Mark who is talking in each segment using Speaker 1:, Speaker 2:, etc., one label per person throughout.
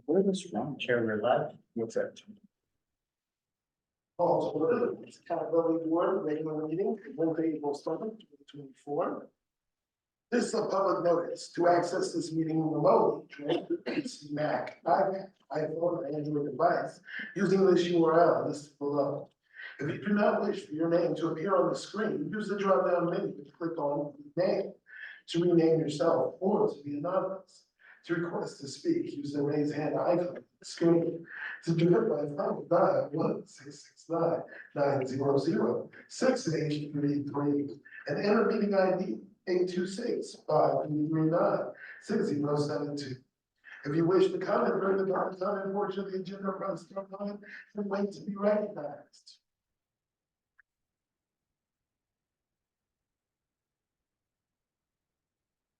Speaker 1: Where this from? Chair, we're live. What's that?
Speaker 2: Calls to order. It's accountability board, regular meeting, Wednesday, April 7th, 2024. This is a public notice to access this meeting remotely. It's Mac, iPad, iPhone, or Android device using this URL listed below. If you do not wish for your name to appear on the screen, use the drop-down menu to click on name to rename yourself or to be anonymous. To request to speak, use the raise hand icon on the screen. To do it by phone, dial 1-669-900-6833 and enter meeting ID 826-539-6072. If you wish to comment during the time portion of the agenda, press star 9 and wait to be recognized.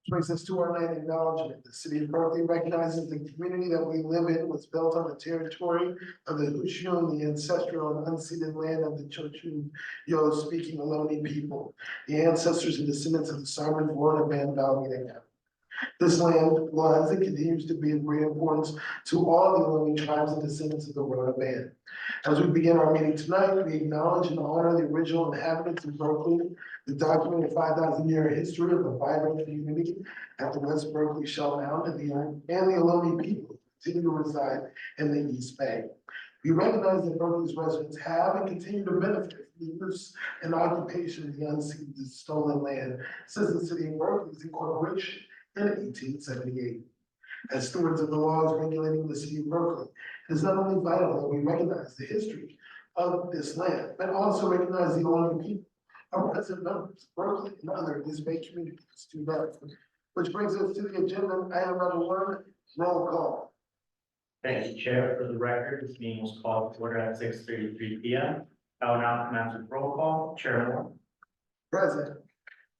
Speaker 2: Brings us to our land acknowledgement. The city of Berkeley recognizes the community that we live in was built on the territory of the Hushun, the ancestral and unceded land of the Choctaw speaking Ohlone people, the ancestors and descendants of the sovereign Florida Band Valley. This land was and continues to be of great importance to all the Ohlone tribes and descendants of the Rona Band. As we begin our meeting tonight, we acknowledge and honor the original inhabitants of Berkeley, the documented 5,000-year history of the vibrant community at the West Berkeley Shell Mound and the Ohlone people who continue to reside in the East Bay. We recognize that Berkeley's residents have and continue to benefit from the use and occupation of the unceded stolen land since the city of Berkeley's incorporation in 1878. As stewards of the laws regulating the city of Berkeley, it is not only vital that we recognize the history of this land, but also recognize the Ohlone people, our resident members, Berkeley and other East Bay communities to that. Which brings us to the agenda, item number 1, roll call.
Speaker 1: Thank you, Chair. For the record, this meeting was called to order at 6:33 p.m. I will now commence with roll call. Chair Moore.
Speaker 2: Present.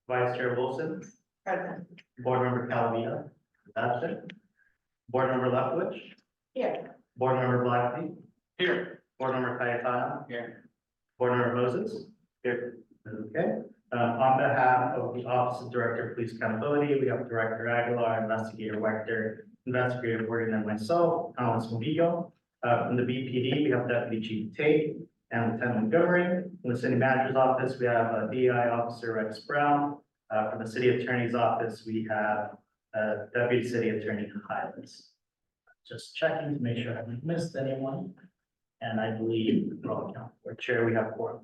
Speaker 1: Vice Chair Wilson.
Speaker 3: Present.
Speaker 1: Board Member Calavita. Absent. Board Member Lefowich.
Speaker 3: Here.
Speaker 1: Board Member Blackley. Here. Board Member Cayetano.
Speaker 3: Here.
Speaker 1: Board Member Moses. Here. Okay. On behalf of the Office of Director of Police Accountability, we have Director Aguilar, Investigator Wechter, Investigator Morgan, and myself, Thomas Movigo. From the BPD, we have Deputy Chief Tate and Lieutenant Montgomery. From the City Manager's Office, we have DEI Officer Rex Brown. From the City Attorney's Office, we have Deputy City Attorney Highlands. Just checking to make sure I haven't missed anyone. And I believe we're all accounted for. Chair, we have 4.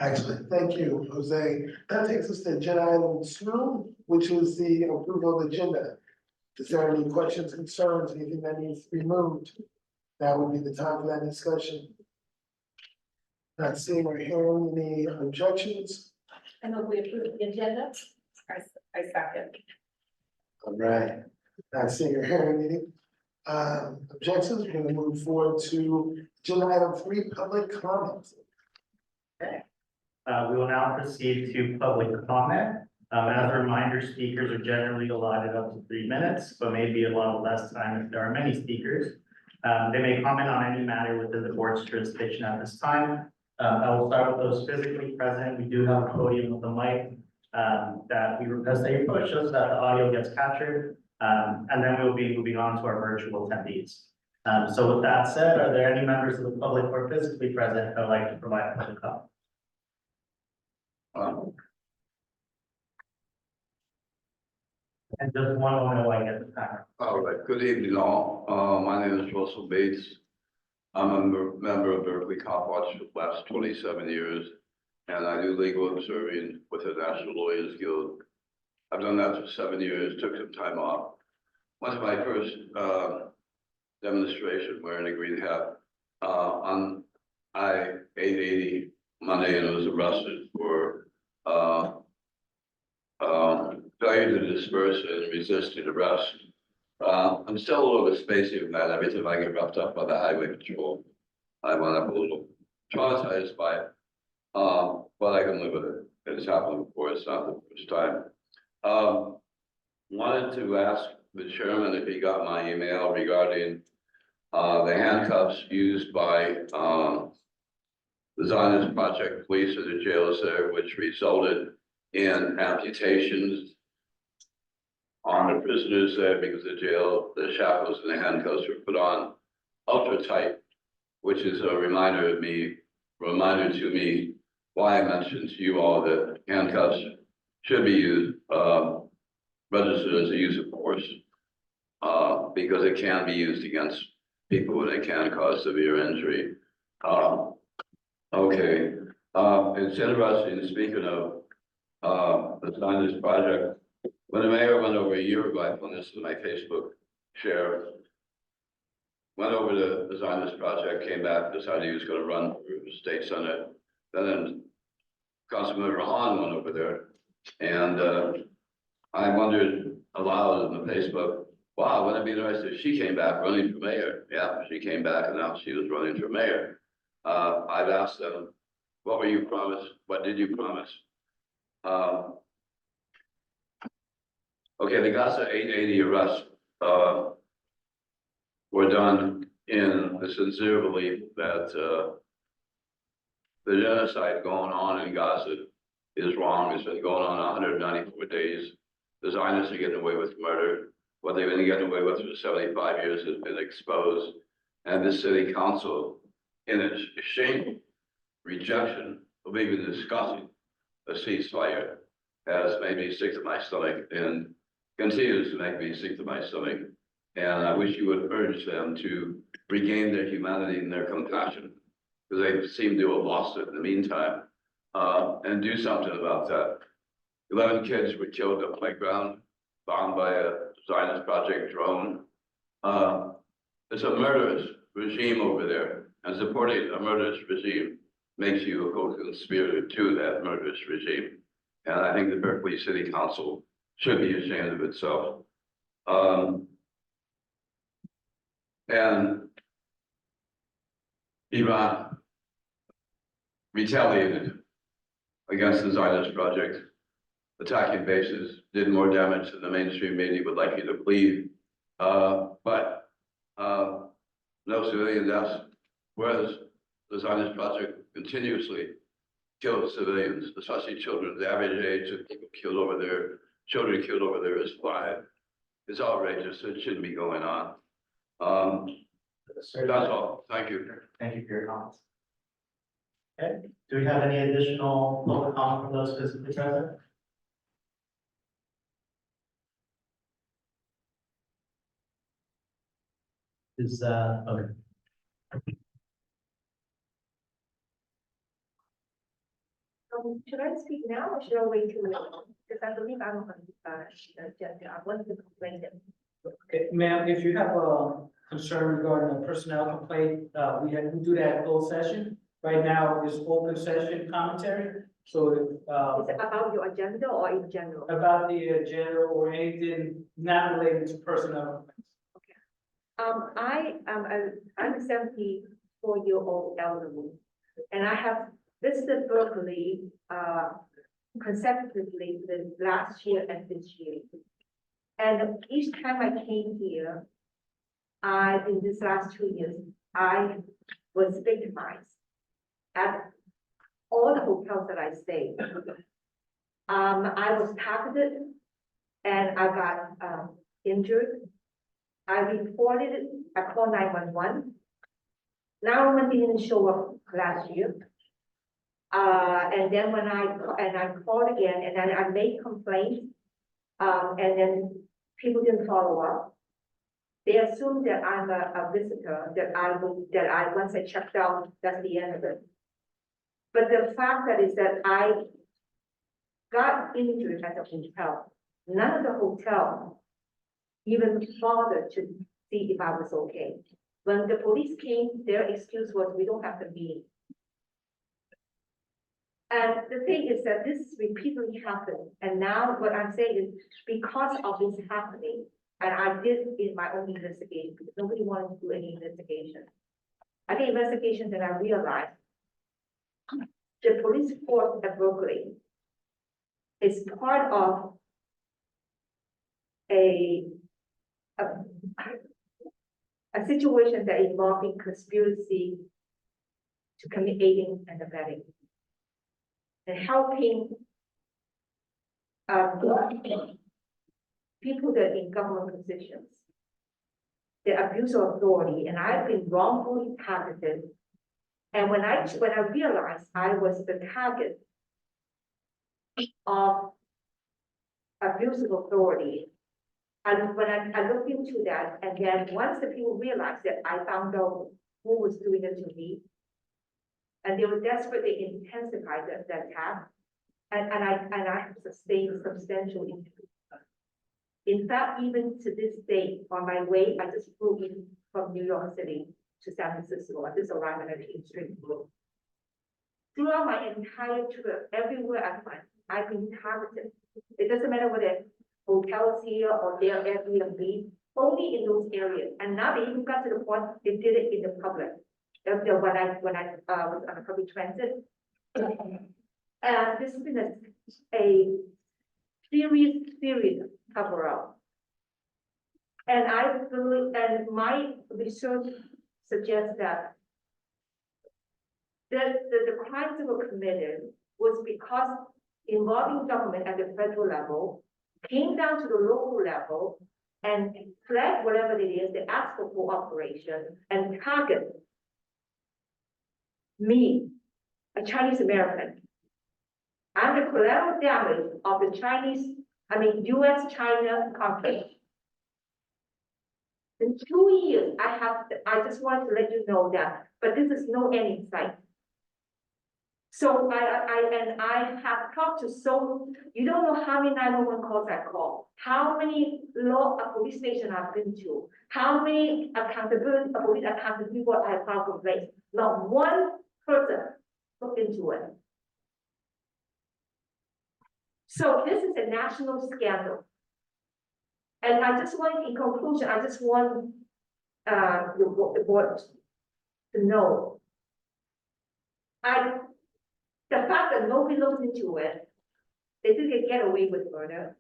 Speaker 2: Excellent, thank you, Jose. That takes us to agenda item 2, which is the approval of the agenda. Is there any questions, concerns, anything that needs to be moved? That would be the time for that discussion. Not seeing or hearing any objections.
Speaker 3: I know we approved the agenda. I second.
Speaker 2: All right, not seeing or hearing any objections. We're going to move forward to agenda item 3, public comments.
Speaker 1: We will now proceed to public comment. As a reminder, speakers are generally allotted up to 3 minutes, but maybe a lot less time if there are many speakers. They may comment on any matter within the board's jurisdiction at this time. I will start with those physically present. We do have a podium with a mic that we request that you push so that the audio gets captured. And then we'll be moving on to our virtual attendees. So with that said, are there any members of the public or physically present that would like to provide public comment? And just one moment while I get the timer.
Speaker 4: All right, good evening all. My name is Russell Bates. I'm a member of Berkeley Cop Watch for the last 27 years, and I do legal observing with the National Lawyers Guild. I've done that for 7 years, took some time off. Went to my first demonstration wearing a green hat on I-880 Monday, and I was arrested for failure to disperse and resisting arrest. I'm still a little bit spacey with that. Every time I get roughed up by the highway patrol, I wind up a little traumatized by it. But I can live with it. It's happened before. It's not the first time. Wanted to ask the chairman if he got my email regarding the handcuffs used by the Zionist Project police at the jails there, which resulted in amputations on the prisoners there because the jail, the shackles and the handcuffs were put on ultra tight, which is a reminder to me why I mentioned to you all that handcuffs should be used, registered as a use of force, because it can be used against people and it can cause severe injury. Okay, it's interesting, speaking of the signage project, when the mayor went over a year ago, I put this in my Facebook share, went over to design this project, came back, decided he was gonna run for the state senate. Then Councilmember Hahn went over there, and I wondered aloud in the Facebook, wow, wouldn't it be nice if she came back running for mayor? Yeah, she came back and now she was running for mayor. I've asked them, what were you promised? What did you promise? Okay, the Gaza 880 arrests were done in the sincere belief that the genocide going on in Gaza is wrong. It's been going on 194 days. The Zionists are getting away with murder. What they've been getting away with for 75 years has been exposed. And the city council, in its shameful rejection of even discussing a ceasefire, has made me sick to my stomach and continues to make me sick to my stomach. And I wish you would urge them to regain their humanity and their compassion, because they seem to have lost it in the meantime, and do something about that. 11 kids were killed at the playground, bombed by a Zionist Project drone. It's a murderous regime over there, and supporting a murderous regime makes you a co-conspirator to that murderous regime. And I think the Berkeley City Council should be ashamed of itself. And Iran retaliated against the Zionist Project, attacking bases, did more damage than the mainstream media would like you to believe. But no civilian deaths, whereas the Zionist Project continuously killed civilians, especially children. The average age of people killed over there, children killed over there is 5. It's outrageous. It shouldn't be going on.
Speaker 1: Sir,
Speaker 4: That's all. Thank you.
Speaker 1: Thank you for your comments. Okay, do we have any additional public comment from those physically present? Is okay.
Speaker 3: Should I speak now or should I wait till later? Because I believe I'm on the agenda. I wanted to complain them.
Speaker 5: Okay, ma'am, if you have a concern regarding a personnel complaint, we do that in closed session. Right now is open session commentary, so
Speaker 3: Is it about your agenda or in general?
Speaker 5: about the agenda or anything not related to personnel complaints.
Speaker 3: I'm a 74-year-old elderly, and I have visited Berkeley consecutively the last year and this year. And each time I came here, in this last 2 years, I was victimized at all the hotels that I stayed. I was targeted and I got injured. I reported it, I called 911. 911 didn't show up last year. And then when I called again and then I made complaints, and then people didn't follow up. They assumed that I'm a visitor, that I once I checked out, that's the end of it. But the fact that is that I got injured at the hotel. None of the hotel even bothered to see if I was okay. When the police came, their excuse was, we don't have the meeting. And the thing is that this repeatedly happened. And now what I'm saying is because of this happening, and I did in my own investigation, because nobody wanted to do any investigation. I did investigation that I realized the police force at Berkeley is part of a situation that involving conspiracy to commit aiding and abetting. And helping people that are in government positions, the abuse of authority, and I've been wrongfully targeted. And when I realized I was the target of abuse of authority, and when I looked into that, and then once the people realized that I found out who was doing it to me, and they were desperately intensify the attack, and I have sustained substantial injury. In fact, even to this day, on my way, I just flew in from New York City to San Francisco. I just arrived at the extreme blue. Throughout my entire trip, everywhere I went, I've been targeted. It doesn't matter whether hotels here or their Airbnb, only in those areas. And now they even got to the point they did it in the public. When I was on a public transit. And this has been a serious cover up. And I believe, and my research suggests that the crimes that were committed was because involving government at the federal level, came down to the local level and flag whatever it is, they ask for cooperation and target me, a Chinese American. I'm the collateral damage of the US-China conflict. In 2 years, I just want to let you know that, but this is no end in sight. So I have talked to you don't know how many 911 calls I call, how many police stations I've been to, how many police accountability board I have filed complaints. Not one person looked into it. So this is a national scandal. And I just want, in conclusion, I just want the board to know. The fact that nobody looked into it, they think they get away with murder.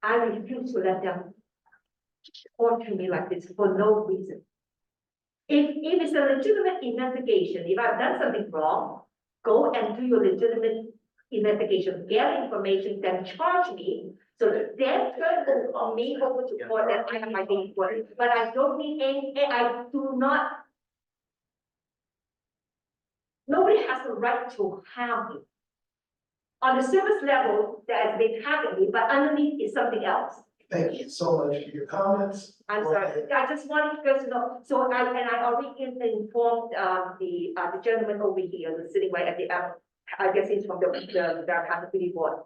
Speaker 3: I refuse to let them torture me like this for no reason. If it's a legitimate investigation, if I've done something wrong, go and do your legitimate investigation, get information, then charge me, so that then turn on me over to court that I have my day for it. But I don't need I do not. Nobody has the right to harm me. On the surface level, that they target me, but underneath is something else.
Speaker 2: Thank you so much for your comments.
Speaker 3: I'm sorry, I just wanted you guys to know, so I already informed, the gentleman over here, who's sitting right at the, I guess he's from the accountability board.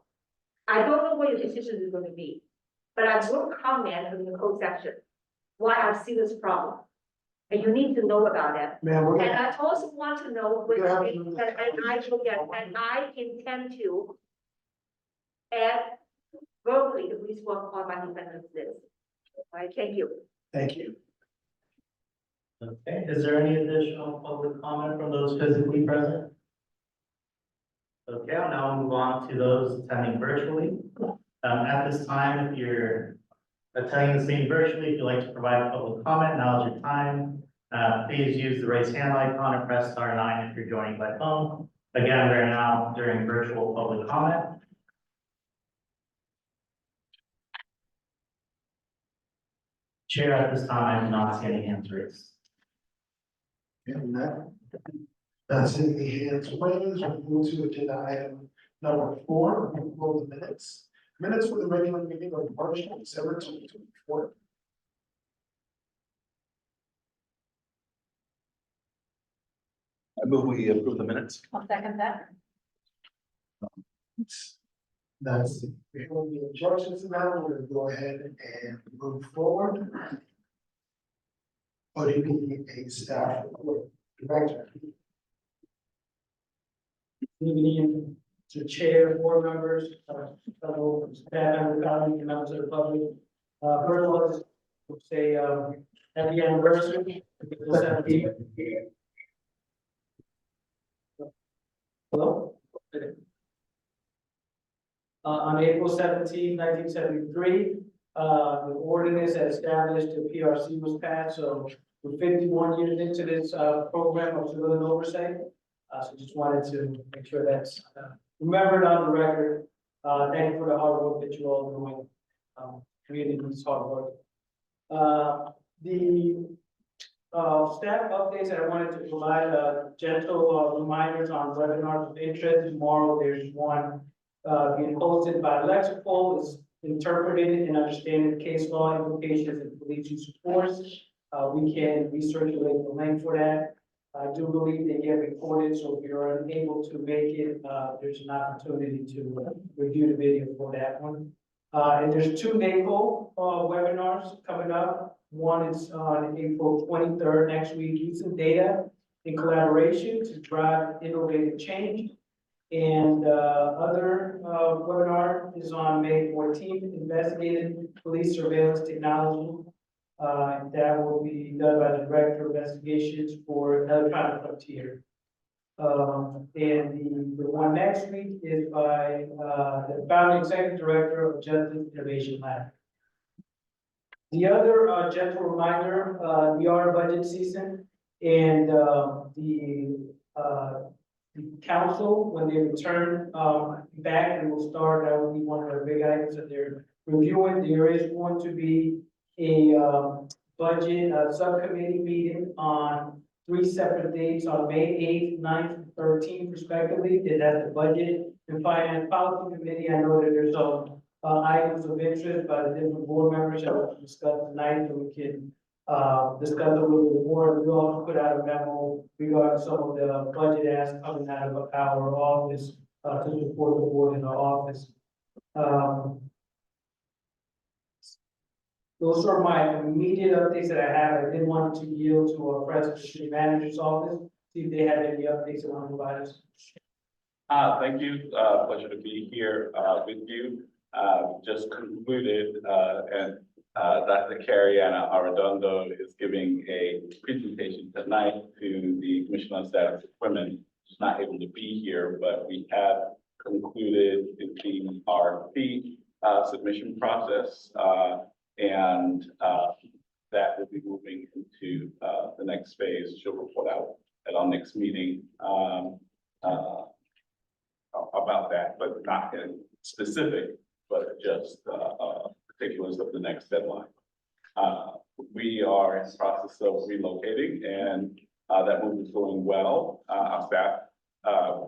Speaker 3: I don't know what your decision is gonna be, but I will comment in the code section why I see this problem. And you need to know about it.
Speaker 2: Man, we're
Speaker 3: And
Speaker 2: gonna,
Speaker 3: I also want to know,
Speaker 2: We're gonna have to
Speaker 3: and
Speaker 2: move that.
Speaker 3: I intend to add Berkeley to please work on my defendant's list. All right, thank you.
Speaker 2: thank you.
Speaker 1: Okay, is there any additional public comment from those physically present? Okay, I'll now move on to those attending virtually. At this time, if you're attending this meeting virtually, if you'd like to provide public comment, now is your time. Please use the raise hand icon and press *9 if you're joining by phone. Again, we're now during virtual public comment. Chair, at this time, I do not see any hands raised.
Speaker 2: And that's in the hands raised. We'll move to agenda item number 4, approval of the minutes. Minutes for the regular meeting of March 27, 2024.
Speaker 6: I move we approve the minutes.
Speaker 7: I'll second that.
Speaker 2: That's, we have the instructions now, we're gonna go ahead and move forward. ODP, a staff report, director.
Speaker 5: Good evening to chair, board members, fellow staff and colleagues, and members of the public. First of all, let's say, happy anniversary. April 17th. Hello? On April 17, 1973, the ordinance that established the PRC was passed, so we're 51 years into this program of civilian oversight. So just wanted to make sure that's remembered on the record. Thank you for the hard work that you all are doing. Really needs hard work. The staff updates that I wanted to provide, gentle reminders on webinars of interest. Tomorrow, there's one being hosted by Lexipol, is interpreted and understanding case law implications and police use of force. We can recirculate the link for that. I do believe they get recorded, so if you're unable to make it, there's an opportunity to review the video for that one. And there's two NACO webinars coming up. One is on April 23rd, next week, using data in collaboration to drive innovative change. And other webinar is on May 14th, investigating police surveillance technology. That will be done by the Director of Investigations for Electronic Frontier. And the one next week is by the founding Executive Director of Justice Innovation Lab. The other gentle reminder, we are budget season, and the council, when they return back, and will start, that will be one of the big items that they're reviewing. There is going to be a budget subcommittee meeting on 3 separate dates on May 8th, 9th, and 13th respectively. That's the Budget and Finance Policy Committee. I know that there's some items of interest by the different board members that we'll discuss tonight, so we can discuss a little bit more. We also put out a memo regarding some of the budget asks coming out of our office to support the board in our office. Those are my immediate updates that I have. I did want to yield to our President City Manager's office, see if they have any updates they want to provide us.
Speaker 7: Thank you. Pleasure to be here with you. Just concluded, and Dr. Cariana Arredondo is giving a presentation tonight to the Commission on Status of Women. She's not able to be here, but we have concluded the RFP submission process, and that will be moving into the next phase. She'll report out at our next meeting about that, but not in specific, but just particulars of the next deadline. We are in the process of relocating, and that move is going well. Our staff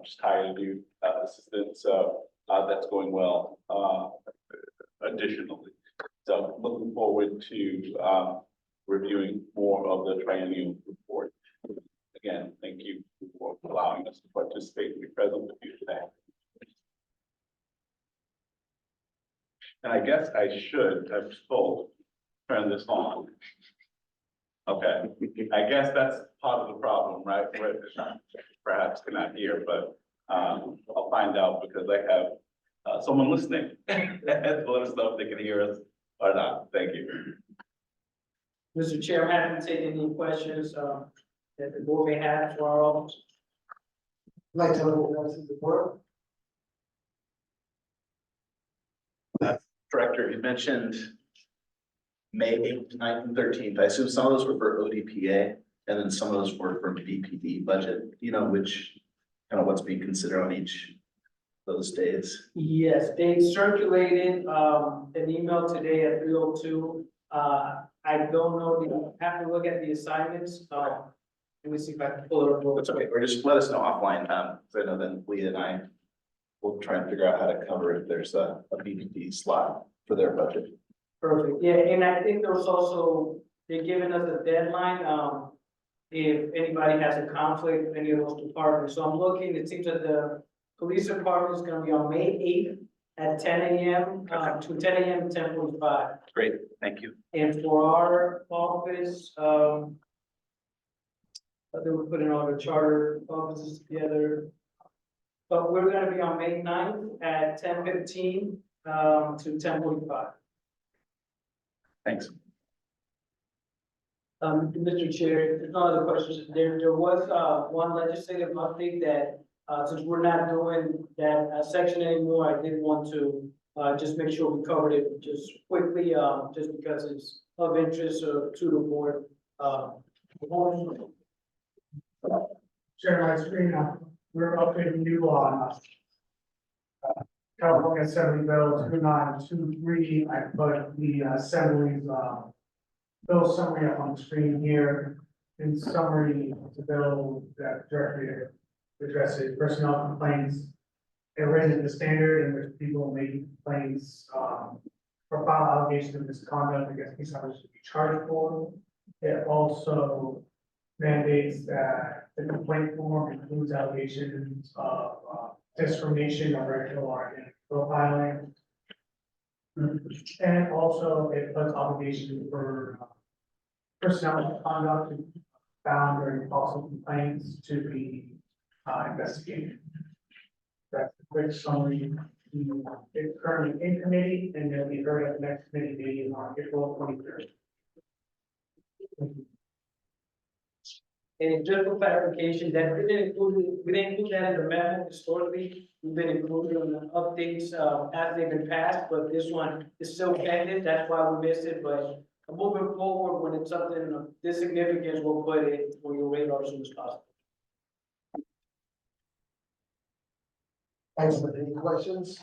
Speaker 7: just hired a new assistant, so that's going well additionally. So looking forward to reviewing more of the triennial report. Again, thank you for allowing us to participate and be present with you today. And I guess I should have told, turn this on. Okay, I guess that's part of the problem, right? Where perhaps cannot hear, but I'll find out because I have someone listening to let us know if they can hear us or not. Thank you.
Speaker 5: Mr. Chair, I'm happy to take any questions that the board may have for our office.
Speaker 2: I'd like to open it up to the board.
Speaker 6: Director, you mentioned May 8th, 9th, and 13th. I assume some of those were for ODPA and then some of those were from BPD budget, you know, which kind of what's being considered on each of those days.
Speaker 5: Yes, they circulated an email today at 3:02. I don't know, I have to look at the assignments. Let me see if I can pull it up.
Speaker 6: That's okay, or just let us know offline, because I know then Leah and I will try and figure out how to cover if there's a BPD slot for their budget.
Speaker 5: Perfect, yeah, and I think there was also, they're giving us a deadline, if anybody has a conflict with any of those departments. So I'm looking, it seems that the police department is gonna be on May 8th at 10 a.m. To 10 a.m. to 10:45.
Speaker 6: Great, thank you.
Speaker 5: And for our office, I think we're putting all the charter offices together. But we're gonna be on May 9th at 10:15 to 10:45.
Speaker 6: Thanks.
Speaker 5: Mr. Chair, there's no other questions. There was one legislative update that since we're not doing that section anymore, I did want to just make sure we covered it just quickly, just because it's of interest to the board.
Speaker 8: Share my screen now. We're updating you on California Assembly Bill 2923, I put the Assembly's, bill summary up on the screen here. In summary, the bill that directly addresses personnel complaints. It raises the standard in which people make complaints, or file allegations of misconduct against police officers to be charged for. It also mandates that the complaint form includes allegations of discrimination or racial or ethnic profiling. And also it puts obligations for personnel conduct found during false complaints to be investigated. That's a quick summary. It's currently in committee and it'll be heard at the next committee meeting on April 23rd.
Speaker 5: And just for clarification, that didn't include, we didn't include that in the memo historically. We've been included on the updates, as they've been passed, but this one is still pending, that's why we missed it, but moving forward, when it's something of this significance, we'll put it for your radar as soon as possible.
Speaker 2: Excellent. Any questions? Is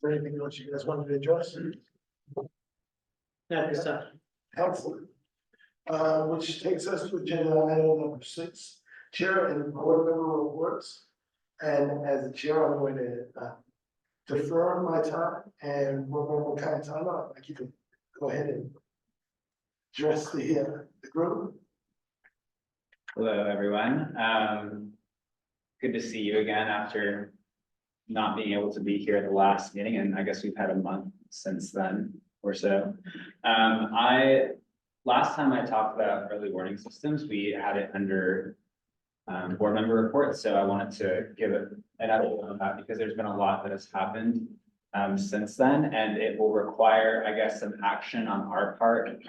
Speaker 2: there anything else you guys wanted to address?
Speaker 5: Not this time.
Speaker 2: Excellent. Which takes us to agenda item number 6, chair and board member reports. And as the chair, I'm going to defer my time and what kind of time I'd like you to go ahead and address the group.
Speaker 9: Hello, everyone. Good to see you again after not being able to be here at the last meeting, and I guess we've had a month since then or so. Last time I talked about early warning systems, we had it under board member reports, so I wanted to give it an update on that because there's been a lot that has happened since then, and it will require, I guess, some action on our part,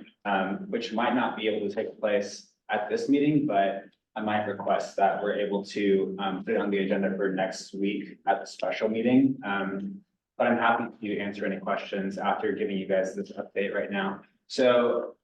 Speaker 9: which might not be able to take place at this meeting, but I might request that we're able to put it on the agenda for next week at the special meeting. But I'm happy to answer any questions after giving you guys this update right now. So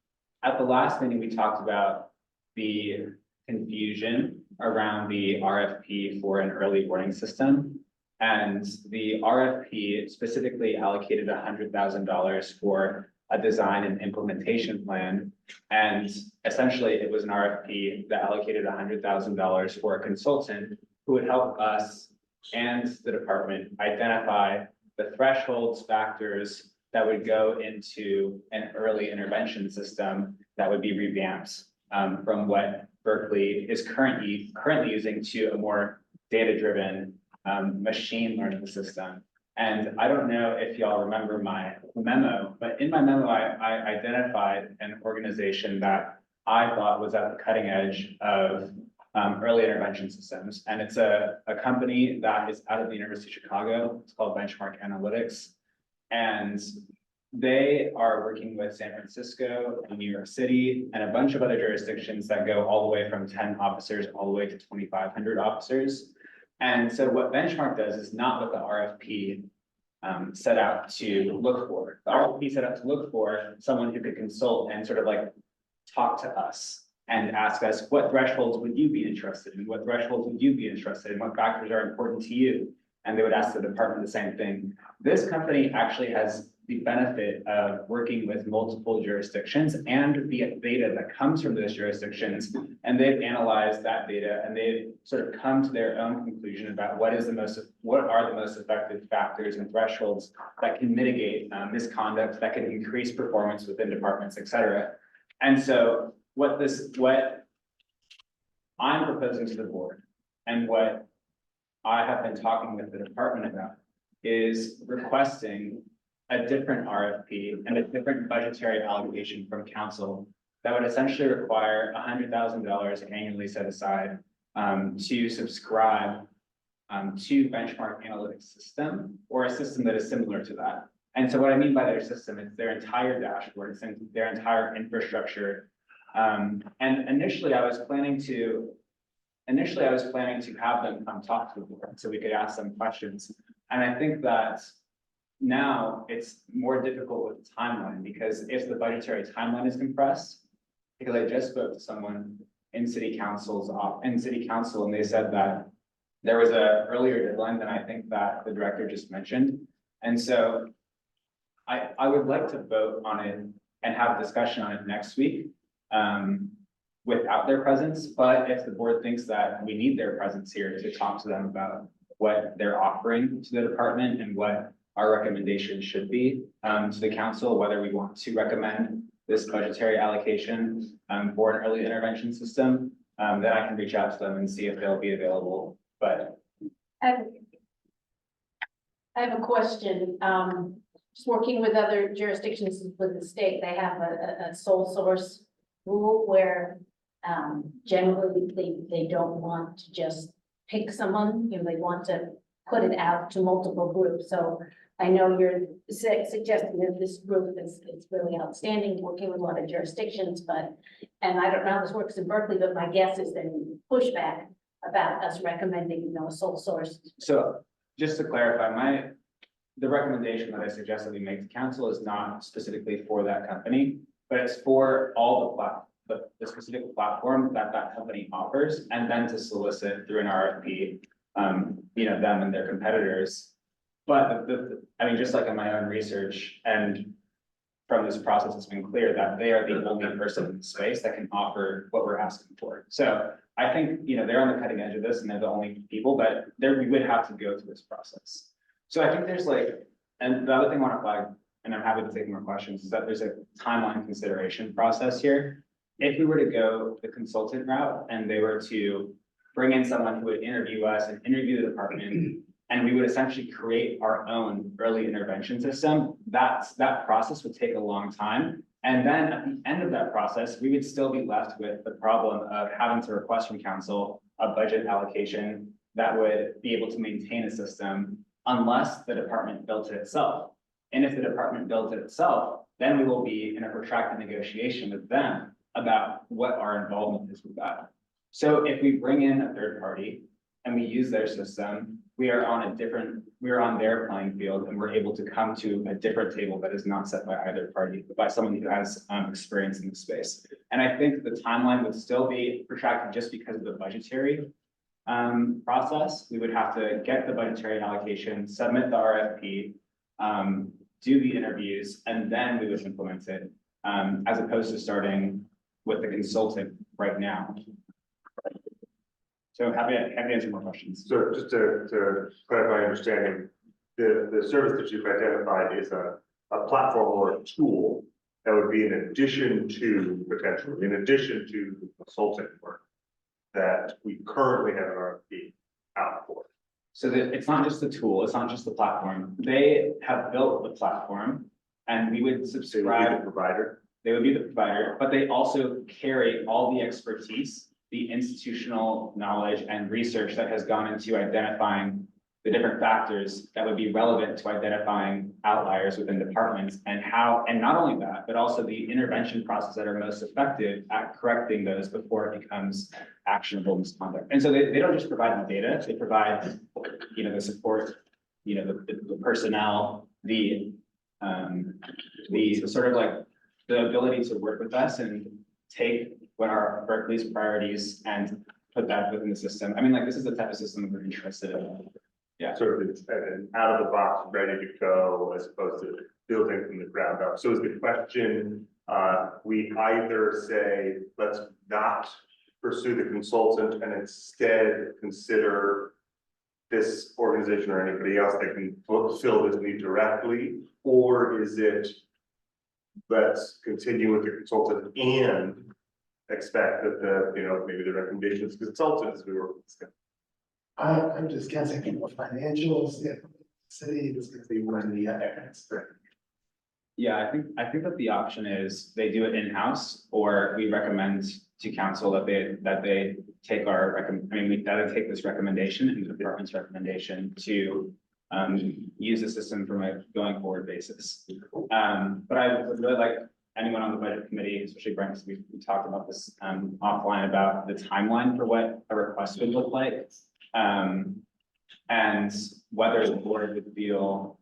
Speaker 9: at the last meeting, we talked about the confusion around the RFP for an early warning system. And the RFP specifically allocated $100,000 for a design and implementation plan. And essentially it was an RFP that allocated $100,000 for a consultant who would help us and the department identify the thresholds factors that would go into an early intervention system that would be revamped from what Berkeley is currently using to a more data-driven machine learning system. And I don't know if y'all remember my memo, but in my memo, I identified an organization that I thought was at the cutting edge of early intervention systems. And it's a company that is out of the University of Chicago. It's called Benchmark Analytics. And they are working with San Francisco and New York City and a bunch of other jurisdictions that go all the way from 10 officers all the way to 2,500 officers. And so what Benchmark does is not what the RFP set out to look for. The RFP set out to look for someone who could consult and sort of like talk to us and ask us, what thresholds would you be interested in? What thresholds would you be interested in? What factors are important to you? And they would ask the department the same thing. This company actually has the benefit of working with multiple jurisdictions and the data that comes from those jurisdictions. And they've analyzed that data and they've sort of come to their own conclusion about what are the most effective factors and thresholds that can mitigate misconduct, that can increase performance within departments, et cetera. And so what I'm proposing to the board and what I have been talking with the department about is requesting a different RFP and a different budgetary allocation from council that would essentially require $100,000 annually set aside to subscribe to Benchmark Analytics system or a system that is similar to that. And so what I mean by their system is their entire dashboard, it's their entire infrastructure. And initially I was planning to have them come talk to the board so we could ask them questions. And I think that now it's more difficult with the timeline because if the budgetary timeline is compressed, because I just spoke to someone in city council, and they said that there was a earlier deadline than I think that the director just mentioned. And so I would like to vote on it and have a discussion on it next week, without their presence. But if the board thinks that we need their presence here to talk to them about what they're offering to the department and what our recommendation should be, to the council, whether we want to recommend this budgetary allocation, for an early intervention system, then I can reach out to them and see if they'll be available, but.
Speaker 10: I have a question. Just working with other jurisdictions with the state, they have a sole source rule where generally they don't want to just pick someone, you know, they want to put it out to multiple groups. So I know you're suggesting that this group is really outstanding, working with a lot of jurisdictions, and I don't know how this works in Berkeley, but my guess is there pushback about us recommending, you know, a sole source.
Speaker 9: So just to clarify, the recommendation that I suggest that we make to council is not specifically for that company, but it's for all the specific platform that company offers, and then to solicit through an RFP, you know, them and their competitors. But I mean, just like in my own research and from this process, it's been clear that they are the only person in the space that can offer what we're asking for. So I think, you know, they're on the cutting edge of this and they're the only people, but we would have to go through this process. So I think there's and the other thing I want to flag, and I'm happy to take more questions, is that there's a timeline consideration process here. If we were to go the consultant route and they were to bring in someone who would interview us and interview the department, and we would essentially create our own early intervention system, that process would take a long time. And then at the end of that process, we would still be left with the problem of having to request from council a budget allocation that would be able to maintain a system unless the department built it itself. And if the department built it itself, then we will be in a protracted negotiation with them about what our involvement is with that. So if we bring in a third party and we use their system, we are on their playing field, and we're able to come to a different table that is not set by either party, but by someone who has experience in the space. And I think the timeline would still be protracted just because of the budgetary process. We would have to get the budgetary allocation, submit the RFP, do the interviews, and then we would implement it, as opposed to starting with the consultant right now. So happy to answer more questions.
Speaker 11: So just to clarify understanding, the service that you've identified is a platform or a tool that would be in addition to the consulting work that we currently have an RFP out for.
Speaker 9: So that it's not just the tool, it's not just the platform. They have built the platform and we would subscribe. They would be the provider, but they also carry all the expertise, the institutional knowledge and research that has gone into identifying the different factors that would be relevant to identifying outliers within departments, and not only that, but also the intervention process that are most effective at correcting those before it becomes actionable misconduct. And so they don't just provide the data, they provide, you know, the support, you know, the personnel, the sort of like the ability to work with us and take what are Berkeley's priorities and put that within the system. I mean, like, this is the type of system we're interested in. Yeah.
Speaker 11: Sort of it's an out of the box, ready to go, as opposed to building from the ground up. So is the question, we either say, let's not pursue the consultant and instead consider this organization or anybody else that can fulfill this need directly, or is it let's continue with the consultant and expect that maybe the recommendations consultants we were discussing.
Speaker 2: I'm just guessing for financials, if the city is going to be one of the
Speaker 9: Yeah, I think that the option is they do it in-house, or we recommend to council that they take that they take this recommendation and the department's recommendation to use the system from a going forward basis. But I would really like anyone on the budget committee, especially Brent, because we talked about this offline about the timeline for what a request would look like. And whether the board would feel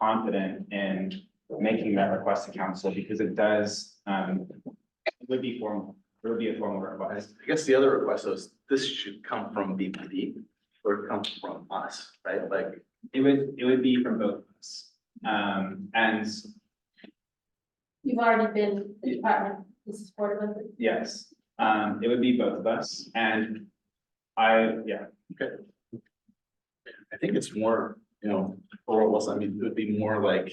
Speaker 9: confident in making that request to council, because it does, it would be formal, It would be a formal request.
Speaker 6: I guess the other request is this should come from BPD or come from us, right? Like,
Speaker 9: It would be from both of us. And
Speaker 10: You've already been, the department is supportive of it.
Speaker 9: yes, it would be both of us and yeah,
Speaker 6: I think it's more, you know, or else, I mean, it would be more like,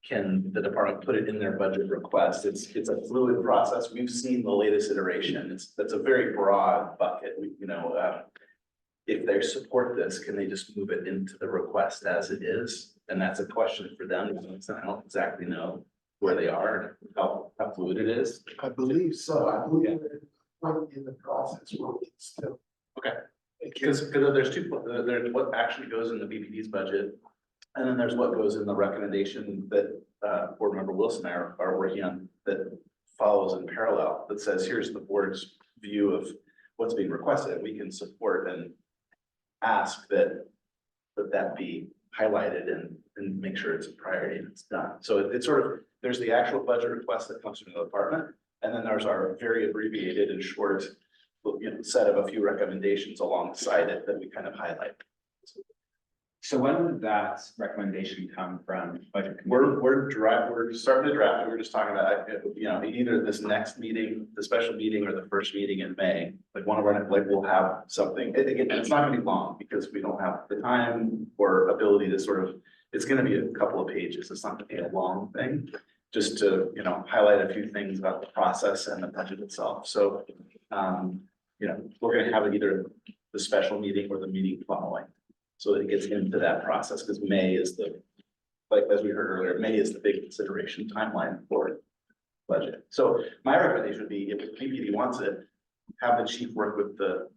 Speaker 6: can the department put it in their budget request? It's a fluid process. We've seen the latest iteration. That's a very broad bucket. If they support this, can they just move it into the request as it is? And that's a question for them. I don't exactly know where they are, how fluid it is.
Speaker 2: I believe so. I believe we're in the process where we can still.
Speaker 6: Okay. Because there's there's what actually goes in the BPD's budget. And then there's what goes in the recommendation that board member Wilson and I are working on that follows in parallel, that says, here's the board's view of what's being requested. We can support and ask that be highlighted and make sure it's a priority and it's done. So it's sort of, there's the actual budget request that comes from the department, and then there's our very abbreviated and short, set of a few recommendations alongside it that we kind of highlight.
Speaker 9: so when would that recommendation come from budget committee?
Speaker 6: We're starting to draft. We were just talking about, either this next meeting, the special meeting, or the first meeting in May. Like one of our, like, we'll have something. Again, it's not gonna be long because we don't have the time or ability to sort of, it's gonna be a couple of pages. It's not gonna be a long thing. Just to, highlight a few things about the process and the budget itself. So, we're gonna have either the special meeting or the meeting following. So that it gets into that process, because May is as we heard earlier, May is the big consideration timeline for budget. So my recommendation would be, if PPD wants it, have the chief work with the,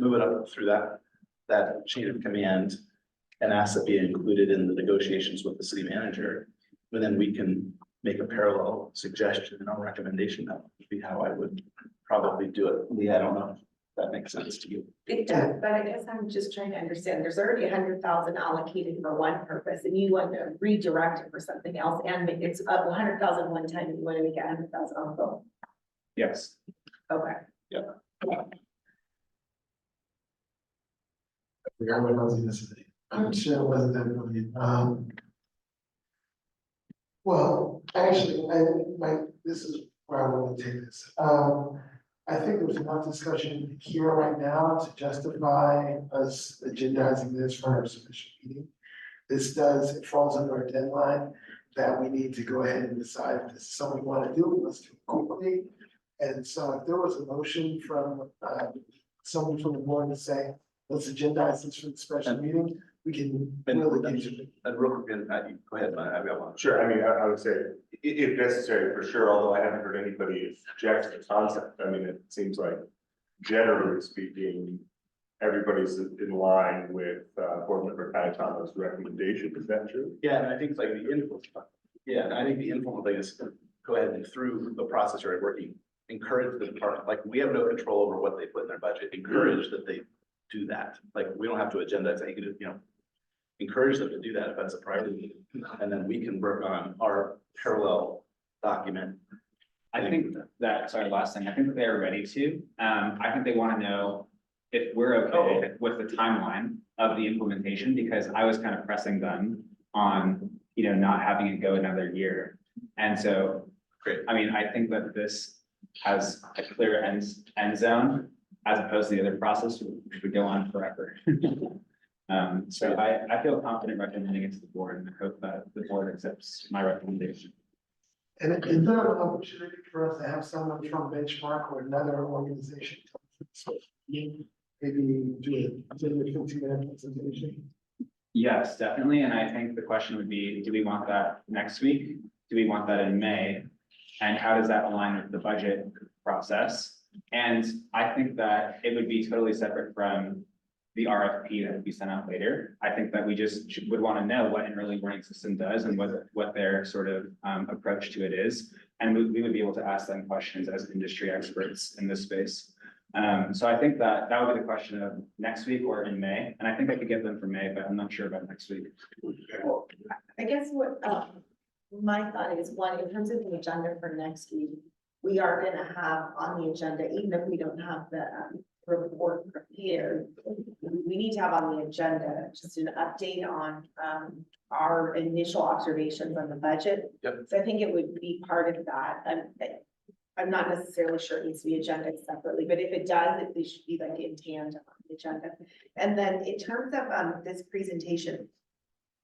Speaker 6: move it up through that chain of command and ask that be included in the negotiations with the city manager. And then we can make a parallel suggestion and our recommendation. That would be how I would probably do it. Leah, I don't know if that makes sense to you.
Speaker 12: It does, but I guess I'm just trying to understand, there's already 100,000 allocated for one purpose, and you want to redirect it for something else, and it's up 100,000 one time, and you want to make it 100,000 on both.
Speaker 9: Yes.
Speaker 12: Okay.
Speaker 2: forgot what I was gonna say. I'm sure it wasn't that brilliant. Well, actually, this is where I want to take this. I think there's enough discussion here right now to justify us agendizing this for our special meeting. It falls under our deadline that we need to go ahead and decide if this is something we want to do, let's do it quickly. And so if there was a motion from someone from the board to say, let's agendize this for the special meeting, we can really get to it.
Speaker 6: And real quick, go ahead, I've got one.
Speaker 11: Sure, I mean, I would say, if necessary, for sure, although I haven't heard anybody object to the concept. I mean, it seems like generally speaking, everybody's in line with board member Cayetano's recommendation. Is that true?
Speaker 6: Yeah, and I think like the informal thing is go ahead and through the process you're working, encourage the department, like we have no control over what they put in their budget, encourage that they do that. Like, we don't have to agenda, say, encourage them to do that if that's a priority. And then we can work on our parallel document.
Speaker 9: I think that, sorry, last thing, I think that they're ready to. I think they want to know if we're okay with the timeline of the implementation, because I was kind of pressing them on, not having it go another year. And so,
Speaker 6: Great.
Speaker 9: I mean, I think that this has a clear end zone, as opposed to the other process, which would go on forever. So I feel confident recommending it to the board, and I hope that the board accepts my recommendation.
Speaker 2: And is there an opportunity for us to have someone from Benchmark or another organization? Maybe do a 15-minute presentation?
Speaker 9: Yes, definitely, and I think the question would be, do we want that next week? Do we want that in May? And how does that align with the budget process? And I think that it would be totally separate from the RFP that would be sent out later. I think that we just would want to know what an early warning system does and what their sort of approach to it is. And we would be able to ask them questions as industry experts in this space. So I think that would be the question of next week or in May. And I think I could get them for May, but I'm not sure about next week.
Speaker 12: Well, I guess what my thought is, one, in terms of the agenda for next week, we are gonna have on the agenda, even if we don't have the report prepared, we need to have on the agenda just an update on our initial observations on the budget.
Speaker 6: Yep.
Speaker 12: So I think it would be part of that. I'm not necessarily sure it needs to be agenda separately, but if it does, they should be like in tandem on the agenda. And then in terms of this presentation,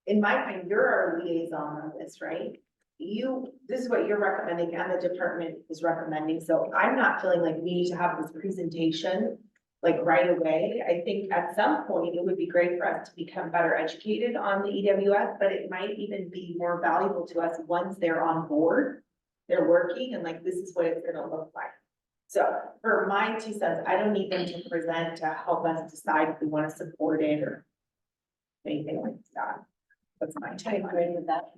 Speaker 12: in my mind, you're our liaison on this, right? This is what you're recommending and the department is recommending. So I'm not feeling like we need to have this presentation like right away. I think at some point it would be great for us to become better educated on the EWS, but it might even be more valuable to us once they're on board, they're working and like, this is what it's gonna look like. So for my 2 cents, I don't need them to present to help us decide if we want to support it or anything like that. That's my take.
Speaker 10: I agree with that.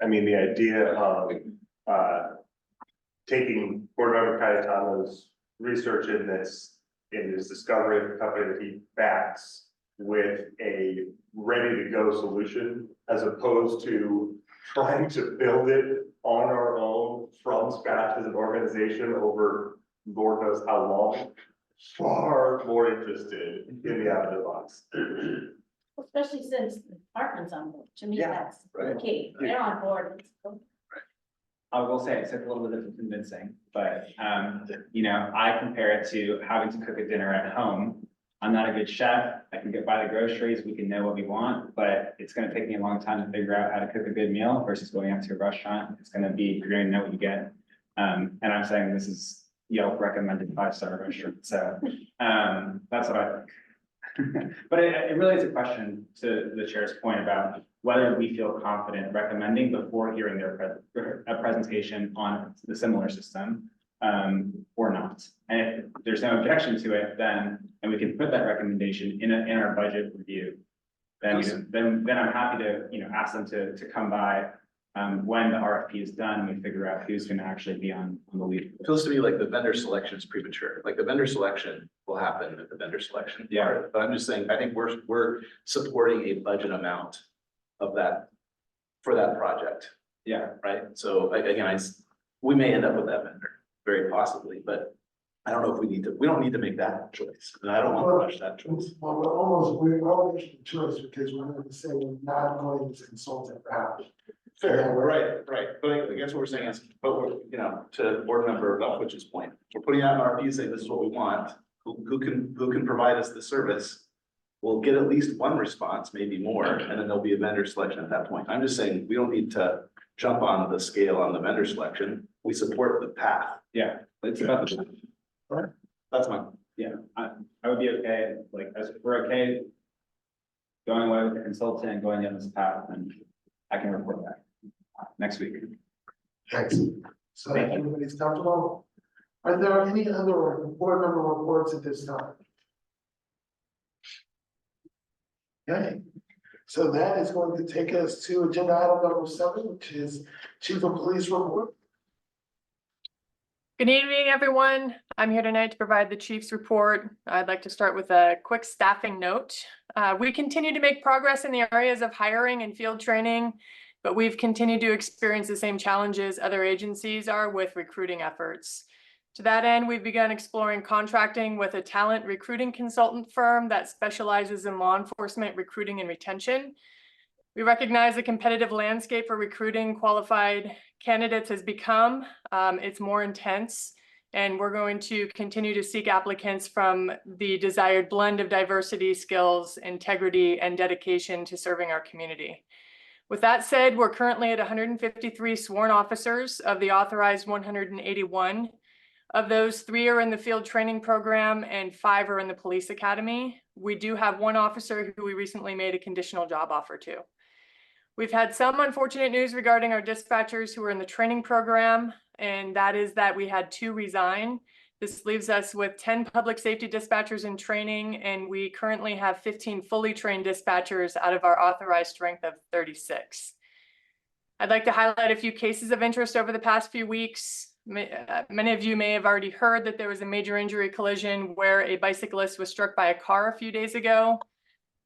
Speaker 11: I mean, the idea of, taking board member Cayetano's research in his discovery of the company that he backs with a ready-to-go solution, as opposed to trying to build it on our own from scratch as an organization over Lord knows how long, far more interested in the out of the box.
Speaker 10: Especially since the department's on board. To me,
Speaker 11: Yeah,
Speaker 10: that's
Speaker 6: right.
Speaker 10: key. They're on board.
Speaker 9: I will say it took a little bit of convincing, but, you know, I compare it to having to cook a dinner at home. I'm not a good chef. I can get by the groceries. We can know what we want, but it's gonna take me a long time to figure out how to cook a good meal versus going out to a restaurant. It's gonna be, you're gonna know what you get. And I'm saying this is Yelp recommended 5-star restaurant, so, that's what I think. But it really is a question to the chair's point about whether we feel confident recommending before hearing a presentation on the similar system, or not. And if there's no objection to it, then, and we can put that recommendation in our budget review, then I'm happy to, you know, ask them to come by, when the RFP is done and we figure out who's gonna actually be on the lead.
Speaker 6: It feels to me like the vendor selection is premature, like the vendor selection will happen at the vendor selection.
Speaker 9: Yeah.
Speaker 6: part. But I'm just saying, I think we're supporting a budget amount of that for that project,
Speaker 9: Yeah,
Speaker 6: right? So like, again, we may end up with that vendor, very possibly, but I don't know if we don't need to make that choice, and I don't want to rush that choice.
Speaker 2: Well, we're almost making a choice because we're going to say we're not going to consultant route.
Speaker 6: Fair, right, but I guess what we're saying is, but we're, you know, to board member Which's point, we're putting out an RFP, saying this is what we want, who can provide us the service? We'll get at least one response, maybe more, and then there'll be a vendor selection at that point. I'm just saying, we don't need to jump on the scale on the vendor selection, we support the path.
Speaker 9: yeah, it's about the,
Speaker 6: That's my,
Speaker 9: yeah, I would be okay, like, as we're okay going away with the consultant and going down this path, and I can report back next week.
Speaker 2: Excellent. So everybody's comfortable? Are there any other board member reports at this time? Okay, so that is going to take us to agenda item number 7, which is Chief of Police report.
Speaker 13: Good evening, everyone. I'm here tonight to provide the chief's report. I'd like to start with a quick staffing note. We continue to make progress in the areas of hiring and field training, but we've continued to experience the same challenges other agencies are with recruiting efforts. To that end, we've begun exploring contracting with a talent recruiting consultant firm that specializes in law enforcement recruiting and retention. We recognize the competitive landscape for recruiting qualified candidates has become. It's more intense, and we're going to continue to seek applicants from the desired blend of diversity, skills, integrity, and dedication to serving our community. With that said, we're currently at 153 sworn officers of the authorized 181. Of those, 3 are in the field training program and 5 are in the police academy. We do have 1 officer who we recently made a conditional job offer to. We've had some unfortunate news regarding our dispatchers who are in the training program, and that is that we had 2 resign. This leaves us with 10 public safety dispatchers in training, and we currently have 15 fully trained dispatchers out of our authorized strength of 36. I'd like to highlight a few cases of interest over the past few weeks. Many of you may have already heard that there was a major injury collision where a bicyclist was struck by a car a few days ago.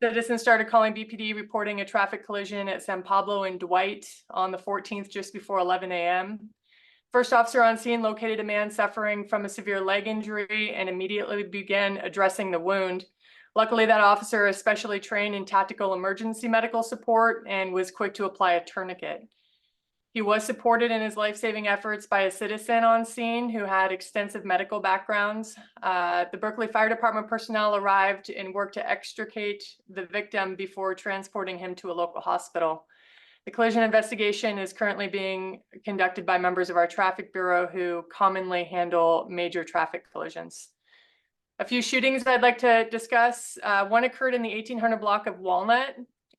Speaker 13: Citizens started calling BPD reporting a traffic collision at San Pablo and Dwight on the 14th just before 11 a.m. First officer on scene located a man suffering from a severe leg injury and immediately began addressing the wound. Luckily, that officer is specially trained in tactical emergency medical support and was quick to apply a tourniquet. He was supported in his life-saving efforts by a citizen on scene who had extensive medical backgrounds. The Berkeley Fire Department personnel arrived and worked to extricate the victim before transporting him to a local hospital. The collision investigation is currently being conducted by members of our traffic bureau who commonly handle major traffic collisions. A few shootings I'd like to discuss. One occurred in the 1800 block of Walnut.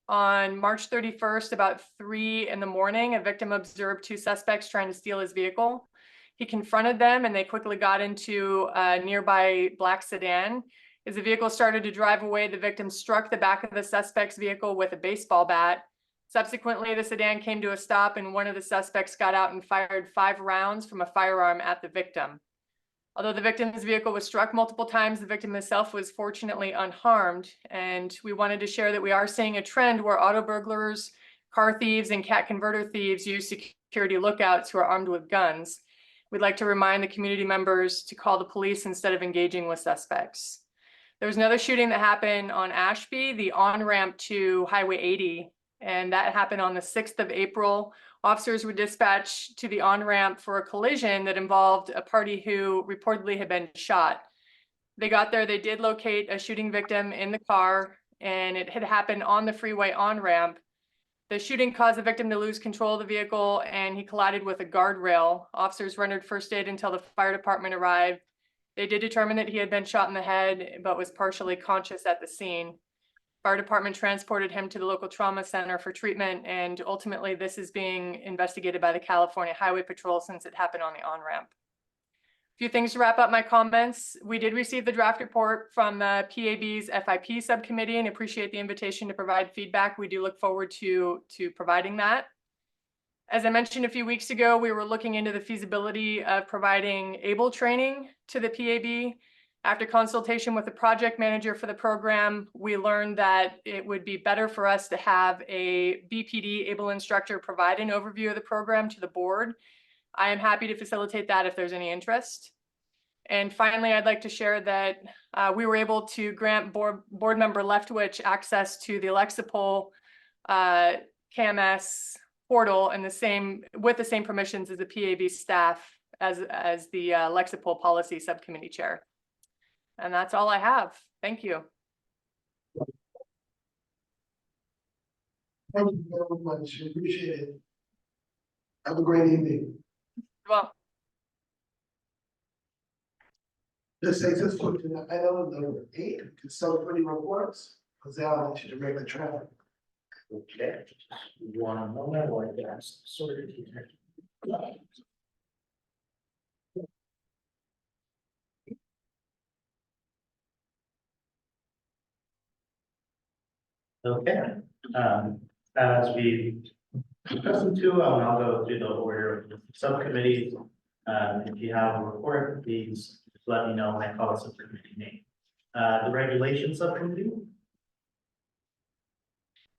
Speaker 13: On March 31st, about 3 in the morning, a victim observed two suspects trying to steal his vehicle. He confronted them and they quickly got into a nearby black sedan. As the vehicle started to drive away, the victim struck the back of the suspect's vehicle with a baseball bat. Subsequently, the sedan came to a stop and one of the suspects got out and fired 5 rounds from a firearm at the victim. Although the victim's vehicle was struck multiple times, the victim himself was fortunately unharmed. And we wanted to share that we are seeing a trend where auto burglars, car thieves, and cat converter thieves use security lookouts who are armed with guns. We'd like to remind the community members to call the police instead of engaging with suspects. There was another shooting that happened on Ashby, the on-ramp to Highway 80. And that happened on the 6th of April. Officers were dispatched to the on-ramp for a collision that involved a party who reportedly had been shot. They got there, they did locate a shooting victim in the car, and it had happened on the freeway on-ramp. The shooting caused the victim to lose control of the vehicle, and he collided with a guardrail. Officers rendered first aid until the fire department arrived. They did determine that he had been shot in the head, but was partially conscious at the scene. Fire department transported him to the local trauma center for treatment, and ultimately this is being investigated by the California Highway Patrol since it happened on the on-ramp. A few things to wrap up my comments. We did receive the draft report from the PAB's FIP subcommittee and appreciate the invitation to provide feedback. We do look forward to providing that. As I mentioned a few weeks ago, we were looking into the feasibility of providing ABLE training to the PAB. After consultation with the project manager for the program, we learned that it would be better for us to have a BPD ABLE instructor provide an overview of the program to the board. I am happy to facilitate that if there's any interest. And finally, I'd like to share that we were able to grant board member Leftwich access to the Lexipol KMS portal and with the same permissions as the PAB staff as the Lexipol policy subcommittee chair. And that's all I have. Thank you.
Speaker 2: Thank you very much. Appreciate it. Have a great evening.
Speaker 13: Well,
Speaker 2: This takes us to item number 8, subcommittee reports. Jose, I'll let you direct the traffic.
Speaker 1: Okay. 1 moment, while I get sorted here. Okay, as we accustomed to, I'll now go through the order of the subcommittees. If you have a report, please let me know when I call a subcommittee name. The regulation subcommittee.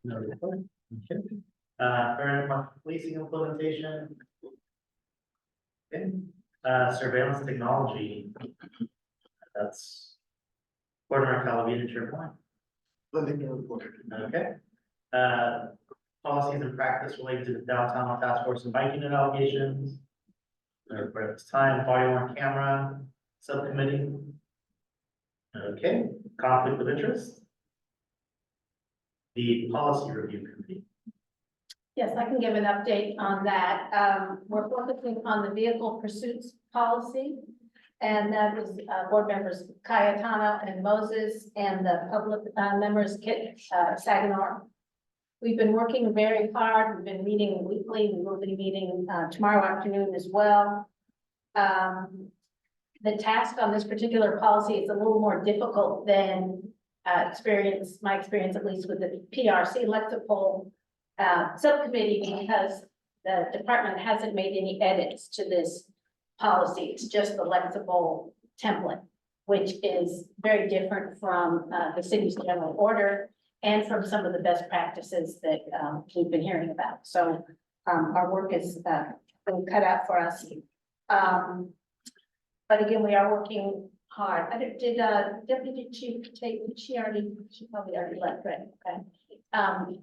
Speaker 1: No report. Okay. Current market policing implementation. Okay. Surveillance technology. That's Corner Calavita Point.
Speaker 2: Let me report.
Speaker 1: Okay. Policies and practice related to the downtown task force and biking and allegations. For this time, body worn camera subcommittee. Okay, conflict of interest. The policy review committee.
Speaker 10: Yes, I can give an update on that. We're focusing on the vehicle pursuits policy. And that was board members Cayetano and Moses and the public members Kit Saginaw. We've been working very hard. We've been meeting weekly. We will be meeting tomorrow afternoon as well. The task on this particular policy is a little more difficult than my experience at least with the PRC Lexipol subcommittee, because the department hasn't made any edits to this policy. It's just the Lexipol template, which is very different from the city's general order and from some of the best practices that we've been hearing about. So our work is been cut out for us But again, we are working hard. Did Deputy Chief take, she probably already left, right? Okay.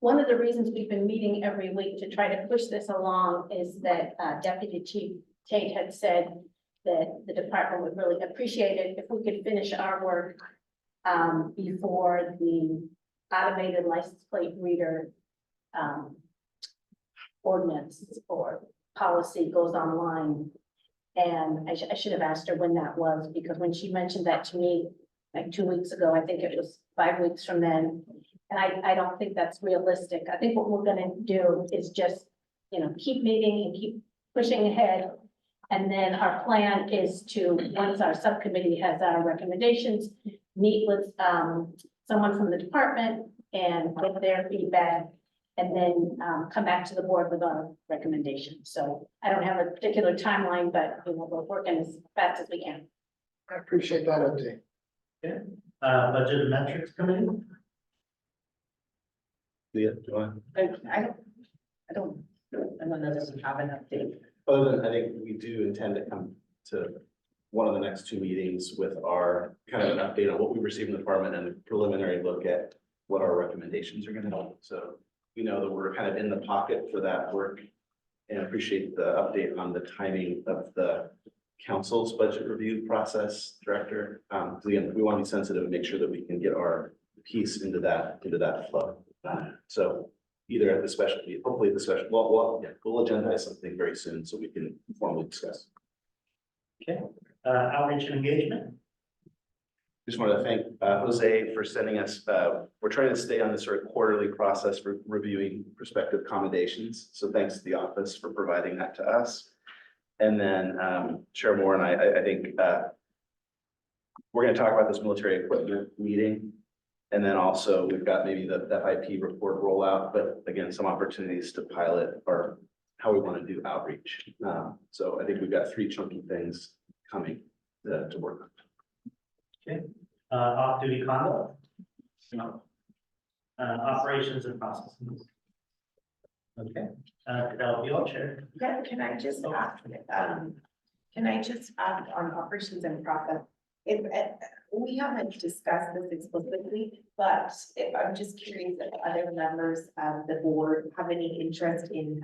Speaker 10: One of the reasons we've been meeting every week to try to push this along is that Deputy Chief Tate had said that the department would really appreciate it if we could finish our work before the automated license plate reader ordinance or policy goes online. And I should have asked her when that was, because when she mentioned that to me, like 2 weeks ago, I think it was 5 weeks from then. And I don't think that's realistic. I think what we're gonna do is just, keep meeting and keep pushing ahead. And then our plan is to, once our subcommittee has our recommendations, meet with someone from the department and get their feedback. And then come back to the board with our recommendations. So I don't have a particular timeline, but we're working as fast as we can.
Speaker 2: I appreciate that update.
Speaker 1: Budget and metrics committee?
Speaker 6: Leah, do you want?
Speaker 10: I don't, anyone that doesn't have an update.
Speaker 6: Other than, I think we do intend to come to one of the next 2 meetings with our kind of an update on what we received in the department and a preliminary look at what our recommendations are gonna be. So we know that we're kind of in the pocket for that work and appreciate the update on the timing of the council's budget review process, Director. So again, we want to be sensitive and make sure that we can get our piece into that flow. So either at the special, hopefully at the special, we'll agendize something very soon so we can formally discuss.
Speaker 1: Okay, outreach and engagement?
Speaker 6: Just want to thank Jose for sending us, we're trying to stay on this sort of quarterly process for reviewing prospective accommodations. So thanks to the office for providing that to us. And then Chair Moore and I think we're going to talk about this military equipment meeting. And then also we've got maybe the FIP report rollout, but again, some opportunities to pilot or how we want to do outreach. So I think we've got 3 chunky things coming to work on.
Speaker 1: Okay, off-duty conduct? No. Operations and processes? Okay, that'll be all, Chair.
Speaker 12: Yeah, can I just ask on operations and process? If, we haven't discussed this explicitly, but if I'm just curious if other members of the board have any interest in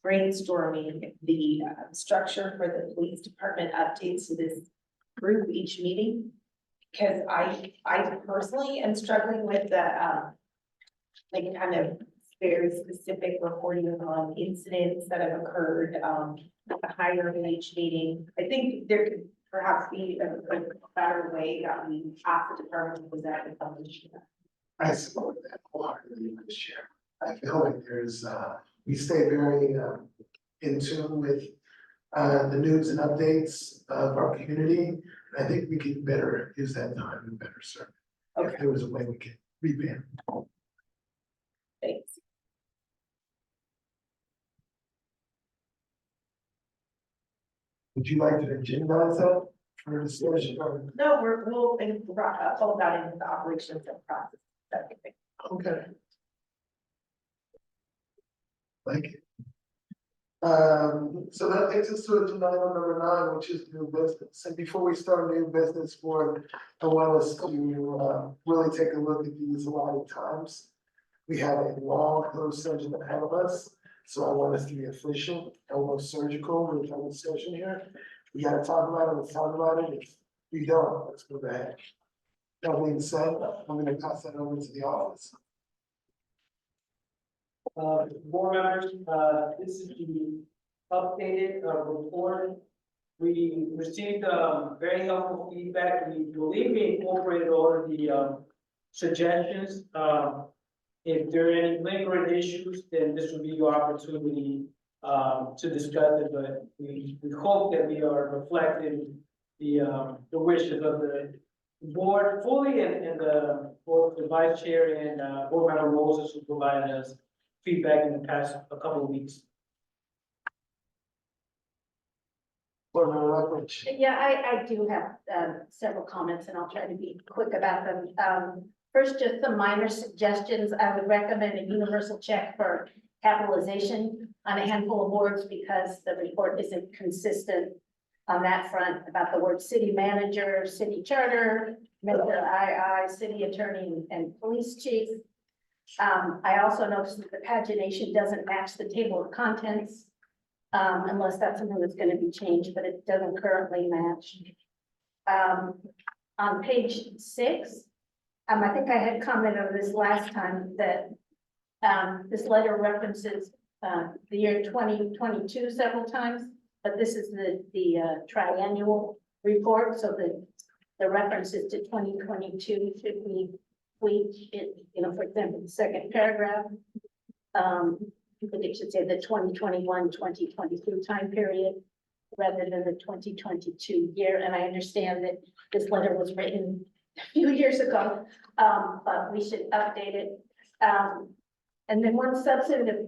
Speaker 12: brainstorming the structure for the police department updates to this group each meeting. Because I personally am struggling with the like kind of very specific reporting on incidents that have occurred at the higher wage meeting. I think there could perhaps be a better way that we ask the department to present and publish.
Speaker 2: I support that wholeheartedly, this year. I feel like there's, we stay very in tune with the news and updates of our community. I think we can better use that time and better serve. If there was a way we could revamp.
Speaker 12: Thanks.
Speaker 2: Would you like to agendize that for discussion?
Speaker 12: No, we'll fold that into the operations and process.
Speaker 2: Okay. Thank you. So that takes us to agenda item number 9, which is new business. And before we start new business board, I want us to really take a look at these allotted times. We have a long closed session ahead of us, so I want us to be efficient, almost surgical with our discussion here. We gotta talk about it, let's talk about it. If we don't, let's move ahead. That being said, I'm gonna pass that over to the office.
Speaker 5: Board members, this is the updated report. We received very helpful feedback. We believe we incorporated all of the suggestions. If there are any lingering issues, then this will be your opportunity to discuss it. But we hope that we are reflecting the wishes of the board fully and both the vice chair and board member Moses, who provided us feedback in the past a couple of weeks.
Speaker 10: Yeah, I do have several comments and I'll try to be quick about them. First, just some minor suggestions. I would recommend a universal check for capitalization on a handful of words because the report isn't consistent on that front about the word city manager, city charter, member II, city attorney, and police chief. I also noticed that the pagination doesn't match the table of contents, unless that's something that's gonna be changed, but it doesn't currently match. On page 6, I think I had commented on this last time that this letter references the year 2022 several times, but this is the triennial report, so the references to 2022 should be tweaked. For example, the second paragraph. I think it should say the 2021-2022 time period rather than the 2022 year. And I understand that this letter was written a few years ago, but we should update it. And then one substantive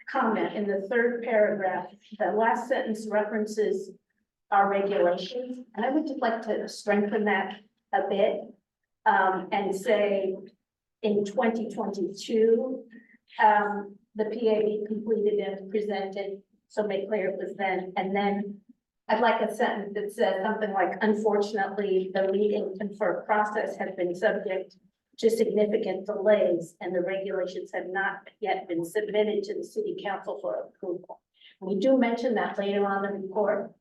Speaker 10: comment in the third paragraph, the last sentence references our regulations. And I would just like to strengthen that a bit and say in 2022, the PAB completed and presented, so make clear it was then. And then I'd like a sentence that says something like, unfortunately, the leading confer process has been subject to significant delays and the regulations have not yet been submitted to the city council for approval. We do mention that later on in the report,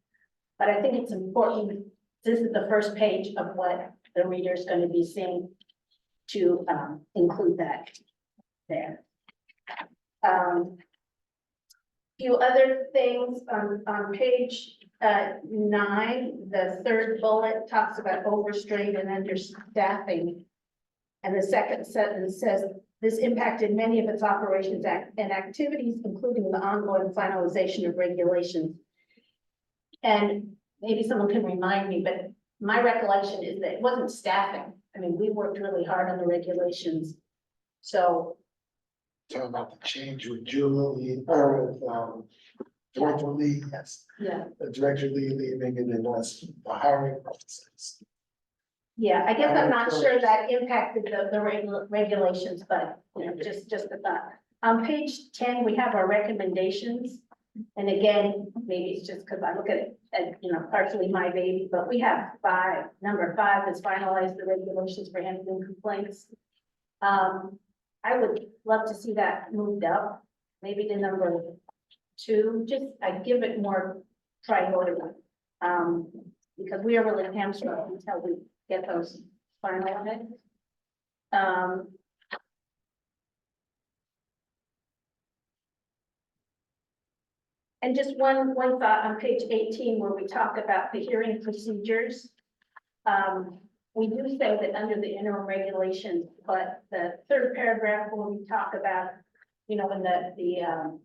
Speaker 10: but I think it's important, this is the first page of what the reader is going to be seeing, to include that there. Few other things on page 9, the third bullet talks about overstrain and understaffing. And the second sentence says, this impacted many of its operations and activities, including the ongoing finalization of regulations. And maybe someone can remind me, but my recollection is that it wasn't staffing. I mean, we worked really hard on the regulations. So.
Speaker 2: Talking about the change with Julie, or with, Director Lee, yes.
Speaker 10: Yeah.
Speaker 2: The Director Lee leaving and then us, the hiring process.
Speaker 10: Yeah, I guess I'm not sure that impacted the regulations, but, just a thought. On page 10, we have our recommendations. And again, maybe it's just because I look at it as, partially my baby, but we have 5. Number 5 is finalize the regulations for handling complaints. I would love to see that moved up, maybe to number 2, just I give it more priority. Because we are really hamstrung until we get those finalized. And just one thought on page 18, where we talk about the hearing procedures. We do say that under the interim regulations, but the third paragraph where we talk about, when the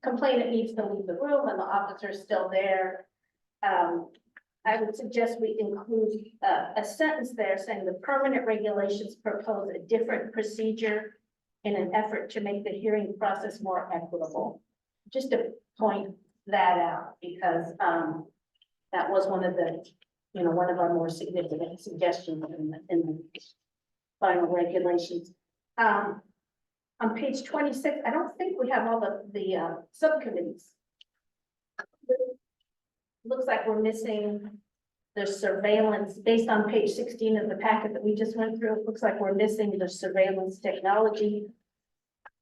Speaker 10: complainant needs to leave the room and the officer is still there. I would suggest we include a sentence there saying the permanent regulations propose a different procedure in an effort to make the hearing process more equitable. Just to point that out, because that was one of the, one of our more significant suggestions in the final regulations. On page 26, I don't think we have all the subcommittees. Looks like we're missing the surveillance, based on page 16 of the packet that we just went through. It looks like we're missing the surveillance technology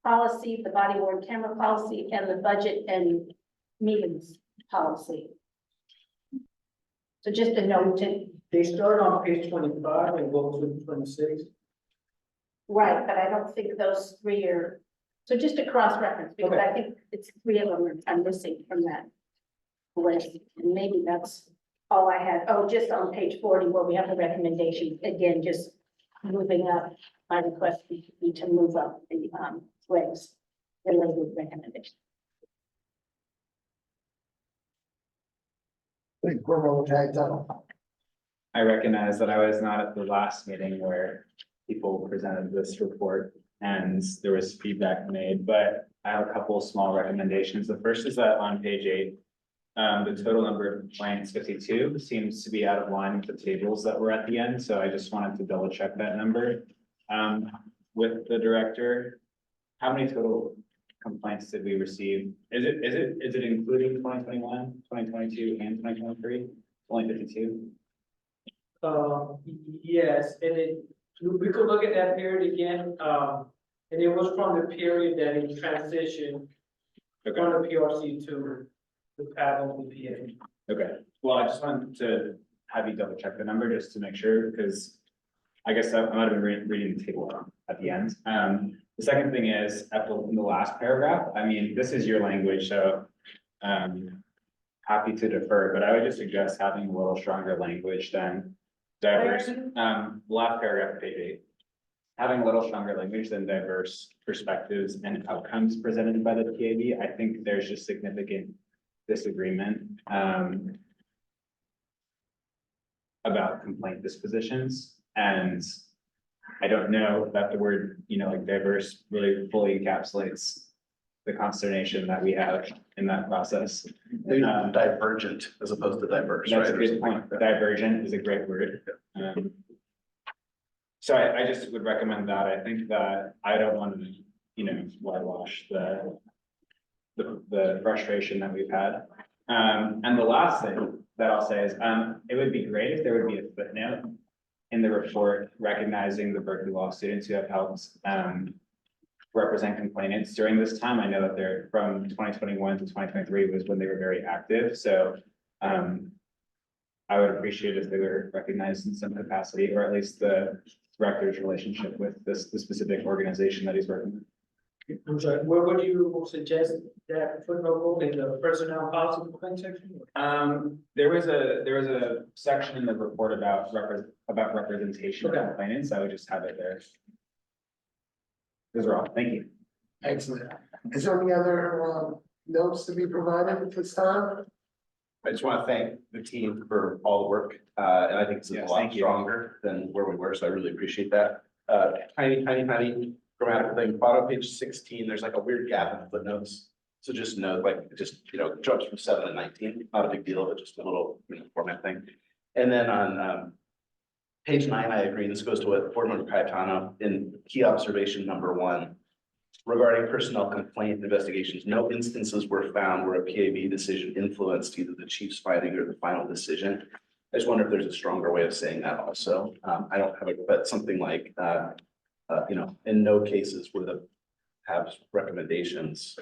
Speaker 10: policy, the body worn camera policy, and the budget and meetings policy. So just a note to.
Speaker 5: They start on page 25 and go to 26.
Speaker 10: Right, but I don't think those 3 are, so just a cross-reference, because
Speaker 5: Okay.
Speaker 10: I think it's 3 of them I'm missing from that list. And maybe that's all I had. Oh, just on page 40 where we have the recommendations, again, just moving up. My request would be to move up the regs related recommendations.
Speaker 2: I think we're all tagged out.
Speaker 9: I recognize that I was not at the last meeting where people presented this report and there was feedback made, but I have a couple of small recommendations. The first is that on page 8, the total number of complaints, 52, seems to be out of line with the tables that were at the end. So I just wanted to double check that number with the director. How many total complaints did we receive? Is it including 2021, 2022, and 2023? Only 52?
Speaker 5: Yes, and we could look at that period again, and it was from the period that it transitioned from the PRC to the PAB and the PA.
Speaker 9: Okay, well, I just wanted to have you double check the number just to make sure, because I guess I might have been reading the table wrong at the end. The second thing is, in the last paragraph, I mean, this is your language, so happy to defer, but I would just suggest having a little stronger language than diverse, last paragraph, page 8. Having a little stronger language than diverse perspectives and outcomes presented by the PAB. I think there's just significant disagreement about complaint dispositions. And I don't know that the word, like diverse really fully encapsulates the consternation that we have in that process.
Speaker 6: Divergent as opposed to diverse, right?
Speaker 9: That's a good point. Divergent is a great word. So I just would recommend that. I think that I don't want to, whitewash the frustration that we've had. And the last thing that I'll say is, it would be great if there would be a footnote in the report recognizing the Berkeley law students who have helped represent complainants during this time. I know that they're from 2021 to 2023 was when they were very active. So I would appreciate if they were recognized in some capacity, or at least the director's relationship with the specific organization that he's working with.
Speaker 5: I'm sorry, where would you suggest that footnote in the personnel policy complaint section?
Speaker 9: There was a section in the report about representation of complainants. I would just have it there. Those are all. Thank you.
Speaker 2: Excellent. Is there any other notes to be provided at this time?
Speaker 6: I just want to thank the team for all the work, and I think it's a
Speaker 9: Yes,
Speaker 6: lot
Speaker 9: thank you.
Speaker 6: stronger than where we were, so I really appreciate that. Tiny grammatical thing, bottom page 16, there's like a weird gap in the footnotes. So just note, jumps from 7 to 19, not a big deal, but just a little format thing. And then on page 9, I agree, this goes to what Board Member Cayetano in key observation number 1. Regarding personnel complaint investigations, no instances were found where a PAB decision influenced either the chief's finding or the final decision. I just wonder if there's a stronger way of saying that also. I don't have it, but something like, in no cases were the PAB's recommendations,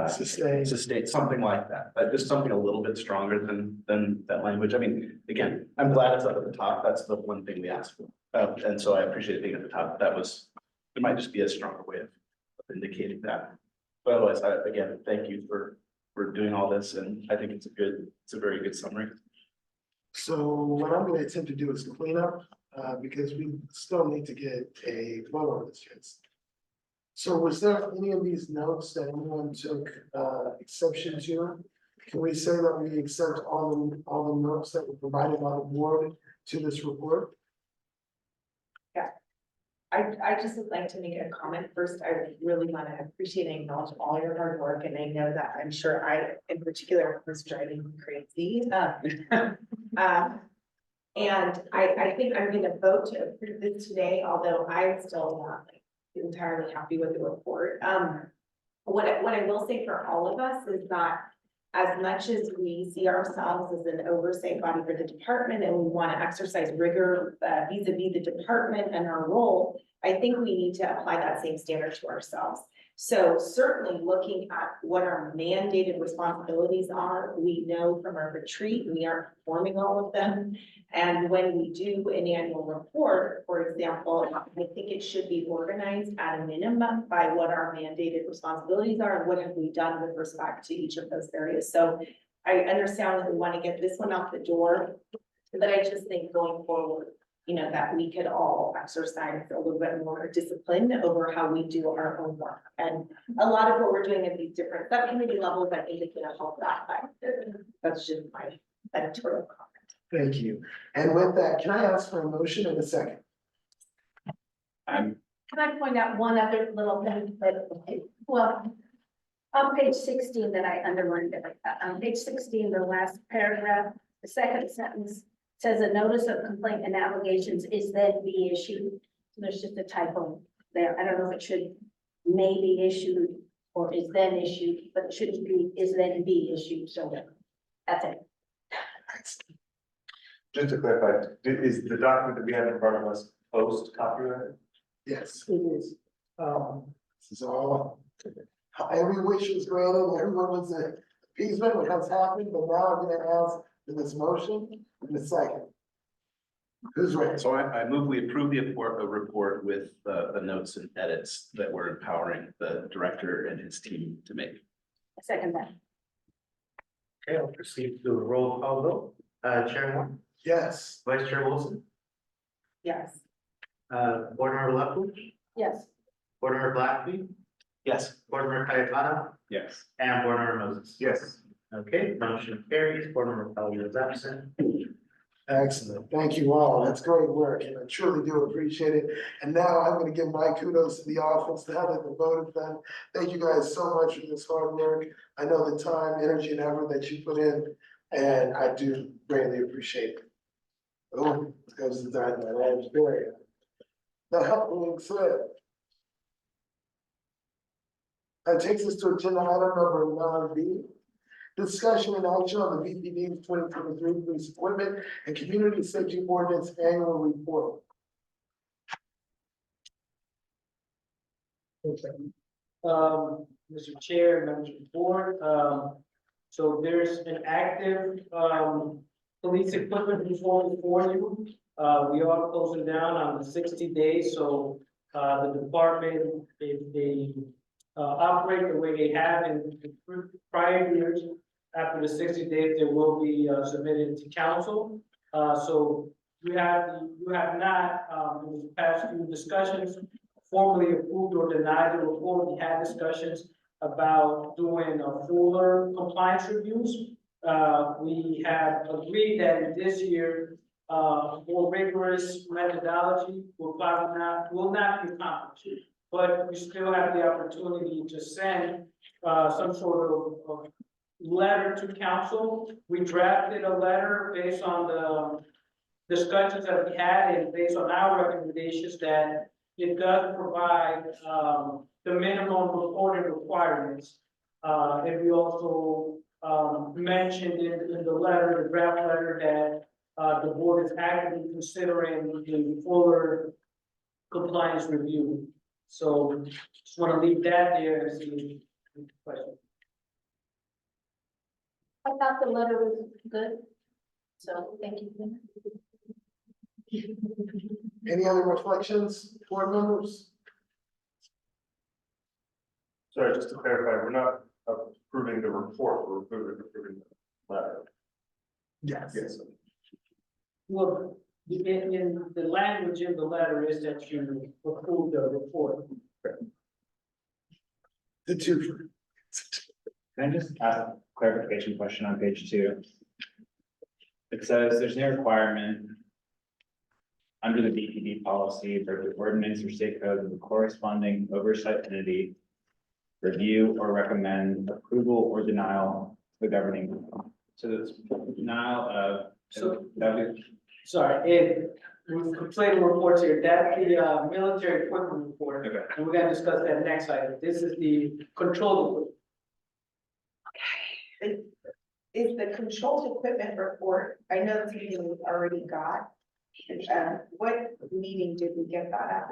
Speaker 6: sustain something like that, but just something a little bit stronger than that language. I mean, again, I'm glad it's up at the top. That's the one thing we asked for. And so I appreciate it being at the top. It might just be a stronger way of indicating that. But otherwise, again, thank you for doing all this, and I think it's a very good summary.
Speaker 2: So what I'm going to attempt to do is clean up, because we still need to get a vote on this, yes. So was there any of these notes that anyone took exception to? Can we say that we accept all the notes that were provided by the board to this report?
Speaker 12: I just would like to make a comment first. I really want to appreciate and acknowledge all your hard work, and I know that I'm sure I, in particular, was driving you crazy. And I think I'm going to vote to approve this today, although I'm still not entirely happy with the report. What I will say for all of us is that as much as we see ourselves as an oversight body for the department and we want to exercise rigor vis-a-vis the department and our role, I think we need to apply that same standard to ourselves. So certainly looking at what our mandated responsibilities are, we know from our retreat, we aren't performing all of them. And when we do an annual report, for example, I think it should be organized at a minimum by what our mandated responsibilities are and what have we done with respect to each of those areas. So I understand that we want to get this one out the door, but I just think going forward, that we could all exercise a little bit more discipline over how we do our own work. And a lot of what we're doing at these different subcommittee levels, I think is going to help that. That's just my editorial comment.
Speaker 2: Thank you. And with that, can I ask for a motion in a second?
Speaker 10: Can I point out one other little thing that, well, on page 16 that I underlined, on page 16, the last paragraph, the second sentence says a notice of complaint and allegations is then be issued. There's just a typo there. I don't know if it should may be issued or is then issued, but it shouldn't be, is then be issued, so that's it.
Speaker 11: Just to clarify, is the document that we have in front of us post copyright?
Speaker 2: Yes,
Speaker 5: It is.
Speaker 2: this is all, every wish was granted, everyone was at appeasement with what's happened, but now I'm gonna ask for this motion in a second. Who's ready?
Speaker 6: So I move we approve the report with the notes and edits that we're empowering the director and his team to make.
Speaker 10: I second that.
Speaker 1: Okay, I'll proceed to a roll call vote. Chair Moore,
Speaker 2: Yes,
Speaker 1: Vice Chair Wilson,
Speaker 12: Yes.
Speaker 1: Board Member Lefkovich,
Speaker 10: Yes.
Speaker 1: Board Member Blackley,
Speaker 6: Yes.
Speaker 1: Board Member Cayetano,
Speaker 9: Yes.
Speaker 1: and Board Member Moses.
Speaker 11: Yes.
Speaker 1: Okay, motion carries. Board Member Pelly is absent.
Speaker 2: excellent. Thank you all. That's great work and I truly do appreciate it. And now I'm gonna give my kudos to the office now that the vote is done. Thank you guys so much for this hard work. I know the time, energy and effort that you put in and I do greatly appreciate it. Oh, goes to that, that is very. That being said. That takes us to agenda item number 9B. Discussion and action on the VPD 2023 police equipment and community safety ordinance annual report.
Speaker 5: Okay. Mr. Chair, members of the board, so there's an active, police equipment reform for you. We are closing down on the 60 days, so, the department, if they, operate the way they have in prior years, after the 60 days, they will be, submitted to council. So you have not, in the past few discussions, formally approved or denied the report. We had discussions about doing a fuller compliance reviews. We have agreed that this year, more rigorous methodology will not be accomplished. But we still have the opportunity to send, some sort of letter to council. We drafted a letter based on the discussions that we had and based on our recommendations that it does provide, the minimum reporting requirements. And we also, mentioned in the letter, the draft letter, that, the board is actively considering the fuller compliance review. So just want to leave that there and see any questions.
Speaker 10: I thought the letter was good. So thank you.
Speaker 2: Any other reflections, board members?
Speaker 11: Sorry, just to clarify, we're not approving the report, we're approving the letter.
Speaker 2: Yes.
Speaker 11: Yes.
Speaker 5: Well, in the language in the letter is that you approve the report.
Speaker 2: The two.
Speaker 9: Can I just ask a clarification question on page 2? It says there's no requirement under the BPD policy for the ordinance or state code of the corresponding oversight entity review or recommend approval or denial to the governing. So that's denial of.
Speaker 5: So-
Speaker 9: that would-
Speaker 5: Sorry, and we completed reports here. That's the military equipment report.
Speaker 9: Okay.
Speaker 5: And we're gonna discuss that next item. This is the control equipment.
Speaker 12: Is the controlled equipment report, I know this meeting we've already got. What meeting did we get that at?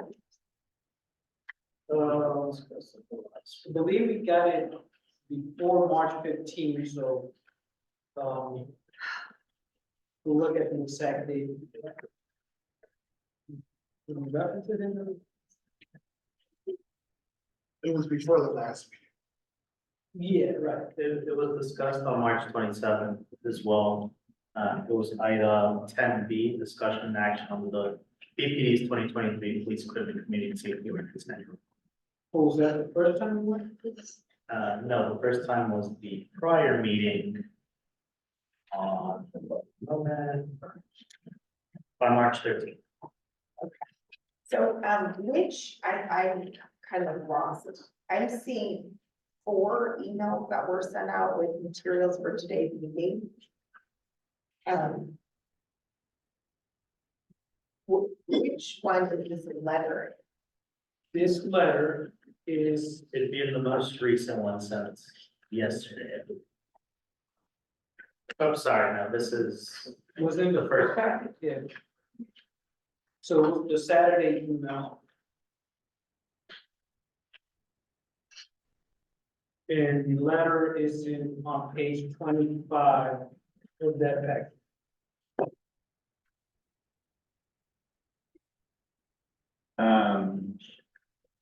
Speaker 5: I believe we got it before March 15, so. We'll look at the exact date. Can we reference it in the?
Speaker 2: It was before the last meeting.
Speaker 5: Yeah, right.
Speaker 1: It was discussed on March 27th as well. It was item 10B, discussion and action on the BPD's 2023 police equipment community safety ordinance manual.
Speaker 5: Was that the first time we went?
Speaker 1: No, the first time was the prior meeting on by March 13th.
Speaker 12: So, which I'm kind of lost. I'm seeing 4 emails that were sent out with materials for today's meeting. Which one is this letter?
Speaker 5: This letter is,
Speaker 1: It'd be in the most recent one sent yesterday. Oh, sorry, no, this is
Speaker 5: was in the first packet, yeah. So the Saturday email. And the letter is on page 25 of that packet.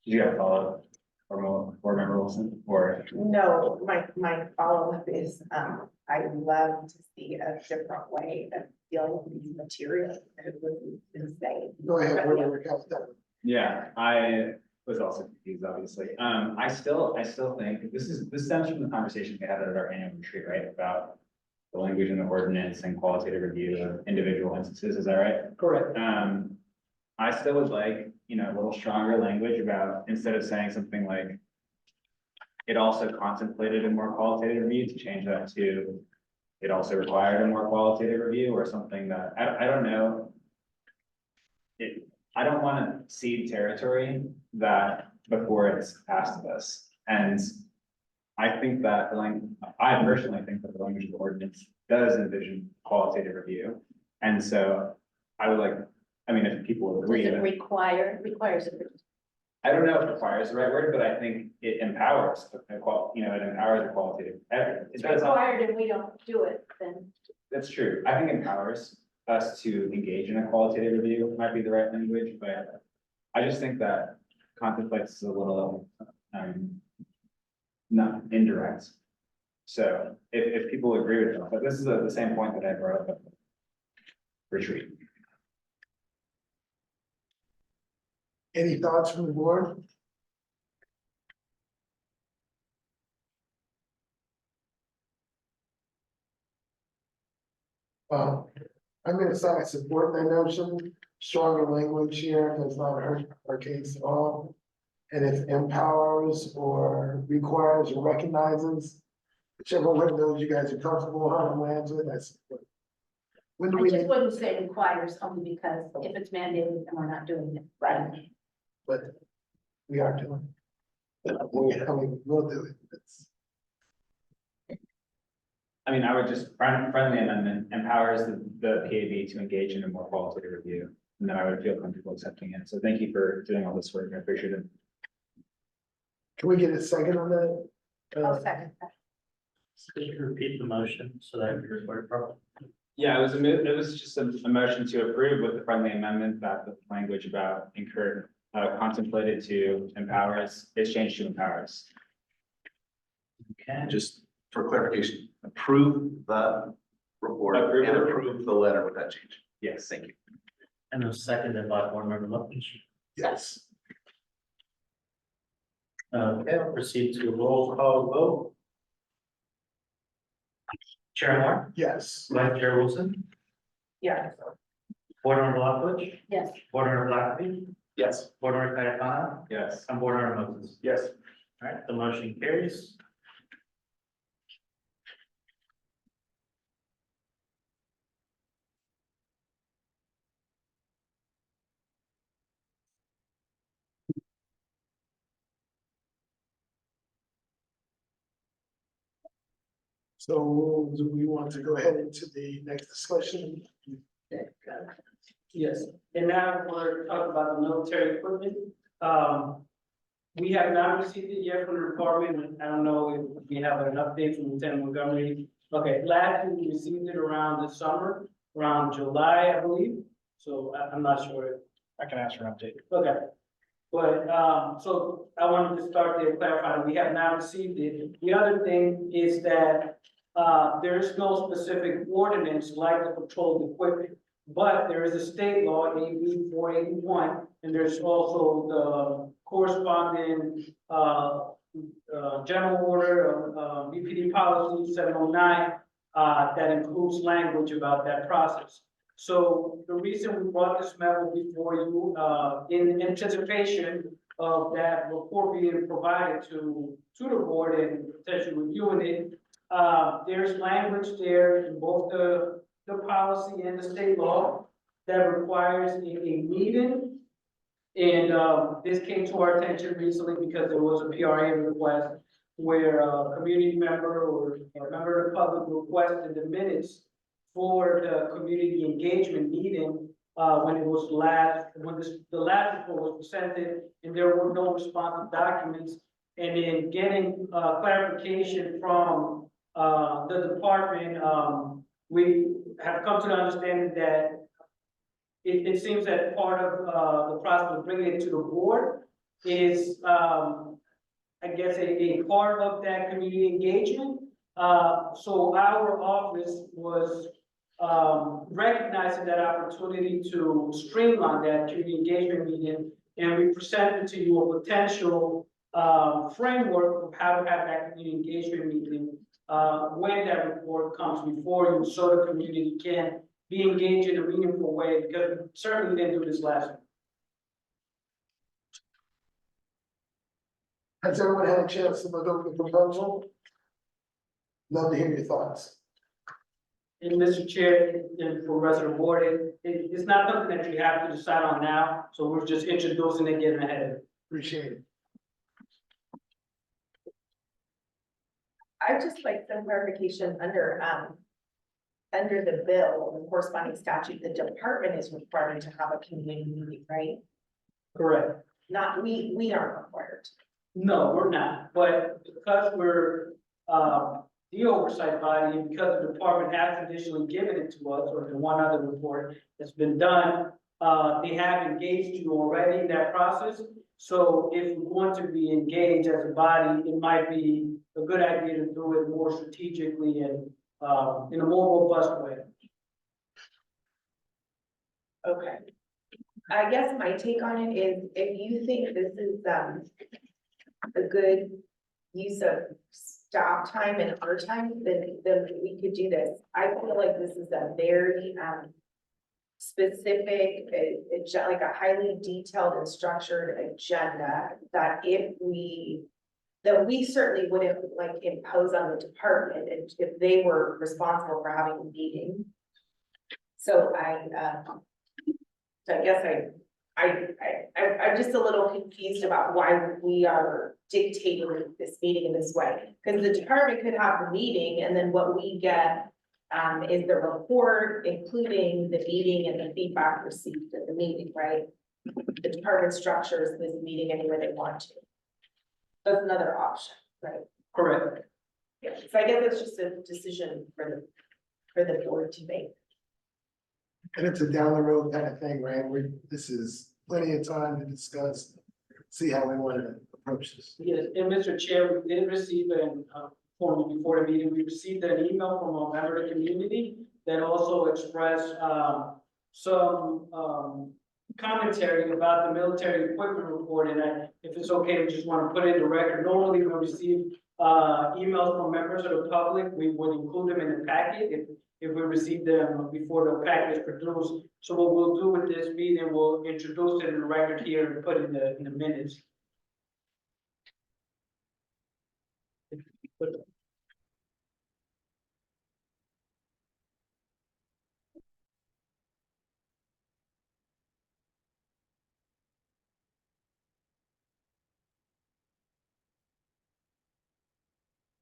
Speaker 9: Do you have a follow-up, or board member Wilson, or?
Speaker 12: No, my follow-up is, I love to see a different way of dealing with these materials. It was insane.
Speaker 2: Go ahead, we're gonna work out that.
Speaker 9: Yeah, I was also confused, obviously. I still think this stems from the conversation we had at our annual retreat, right? About the language in the ordinance and qualitative review of individual instances, is that right?
Speaker 5: Correct.
Speaker 9: I still would like, a little stronger language about, instead of saying something like, it also contemplated a more qualitative review, to change that to, it also required a more qualitative review, or something that, I don't know. I don't want to cede territory that before it's asked of us. And I think that, I personally think that the language of the ordinance does envision qualitative review. And so I would like, if people
Speaker 10: Does
Speaker 9: agree,
Speaker 10: it
Speaker 9: that-
Speaker 10: requires it?
Speaker 9: I don't know if requires the right word, but I think it empowers, it empowers the qualitative. It
Speaker 10: It's
Speaker 9: does,
Speaker 10: required and we don't do it, then.
Speaker 9: that's true. I think empowers us to engage in a qualitative review might be the right language, but I just think that contemplates is a little, not indirect. So if people agree with that, but this is the same point that I brought up at the retreat.
Speaker 2: Any thoughts from the board? I'm gonna say I support that notion, stronger language here does not hurt our case at all. And if empowers or requires or recognizes, whichever one of those you guys are comfortable on lands with, I support. When do
Speaker 10: I
Speaker 2: we
Speaker 10: just
Speaker 2: need,
Speaker 10: wouldn't say requires only because if it's mandated, then we're not doing it. Right.
Speaker 2: but we are doing. it. We'll do it. It's-
Speaker 9: I would just, friendly amendment empowers the PAB to engage in a more qualitative review, and then I would feel comfortable accepting it. So thank you for doing all this work. I appreciate it.
Speaker 2: Can we get a second on that?
Speaker 10: I'll second that.
Speaker 1: Could you repeat the motion so that we record it properly?
Speaker 9: Yeah, it was just a motion to approve with the friendly amendment that the language about contemplated to empowers is changed to empowers.
Speaker 1: Okay,
Speaker 6: Just for clarification, approve the report
Speaker 9: Approve
Speaker 6: and
Speaker 9: the-
Speaker 6: approve the letter with that change.
Speaker 9: Yes.
Speaker 6: Thank you.
Speaker 1: and it was seconded by board member Lopez.
Speaker 2: Yes.
Speaker 1: Okay, I'll proceed to a roll call vote. Chair Moore,
Speaker 2: Yes.
Speaker 1: Vice Chair Wilson,
Speaker 12: Yeah.
Speaker 1: Board member Lopez,
Speaker 10: Yes.
Speaker 1: Board member Blackley,
Speaker 6: Yes.
Speaker 1: Board member Cayetano,
Speaker 9: Yes.
Speaker 1: and Board member Moses.
Speaker 11: Yes.
Speaker 1: All right, the motion carries.
Speaker 2: So do we want to go ahead into the next discussion?
Speaker 5: Yes, and now we're talking about the military equipment. We have not received it yet from the department. I don't know if we have an update from Lieutenant Montgomery. Okay, last we received it around the summer, around July, I believe. So I'm not sure.
Speaker 8: I can ask for an update.
Speaker 5: Okay. But, so I wanted to start there, clarify that we have not received it. The other thing is that, there is no specific ordinance like the patrol equipment. But there is a state law, AB 481, and there's also the corresponding, general order, BPD policy 709, that includes language about that process. So the reason we brought this memo before you, in anticipation of that report being provided to the board and potentially reviewing it, there's language there in both the policy and the state law that requires a meeting And, this came to our attention recently because there was a PRA request where a community member or a member of the public requested the minutes for the community engagement meeting, when it was the last report was presented and there were no responsive documents. And in getting, clarification from, the department, we have come to the understanding that it seems that part of, the process of bringing it to the board is, I guess, a part of that community engagement. So our office was, recognizing that opportunity to streamline that community engagement meeting. And we presented to you a potential, framework of how to have that community engagement meeting, when that report comes before you, so the community can be engaged in a meaningful way, because we certainly didn't do this last week.
Speaker 2: Has everyone had a chance to look over the proposal? Love to hear your thoughts.
Speaker 5: And Mr. Chair, and for the rest of the board, it's not something that you have to decide on now, so we're just introducing it, getting ahead of it.
Speaker 2: Appreciate it.
Speaker 12: I'd just like some clarification under the bill, the corresponding statute, the department is required to have a community meeting, right?
Speaker 5: Correct.
Speaker 12: Not, we aren't required.
Speaker 5: No, we're not, but because we're, the oversight body, and because the department has traditionally given it to us, or the one other report that's been done, they have engaged you already in that process. So if we want to be engaged as a body, it might be a good idea to do it more strategically and, in a more robust way.
Speaker 12: Okay. I guess my take on it is, if you think this is, a good use of staff time and our time, then we could do this. I feel like this is a very, specific, like a highly detailed and structured agenda that we certainly wouldn't like impose on the department if they were responsible for having a meeting. So I guess I'm just a little confused about why we are dictating this meeting in this way. Because the department could have the meeting, and then what we get is the report, including the meeting and the feedback received at the meeting, right? The department structures this meeting any way they want to. That's another option, right?
Speaker 5: Correct.
Speaker 12: Yeah, so I guess it's just a decision for the board to make.
Speaker 2: And it's a down the road kind of thing, right? This is plenty of time to discuss, see how we want to approach this.
Speaker 5: Yes, and Mr. Chair, we did receive an, form before the meeting, we received an email from a member of the community that also expressed, some, commentary about the military equipment report, and if it's okay, we just want to put it in the record. Normally, when we receive, emails from members of the public, we would include them in the packet if we receive them before the packet is produced. So what we'll do with this meeting, we'll introduce it in the record here and put it in the minutes.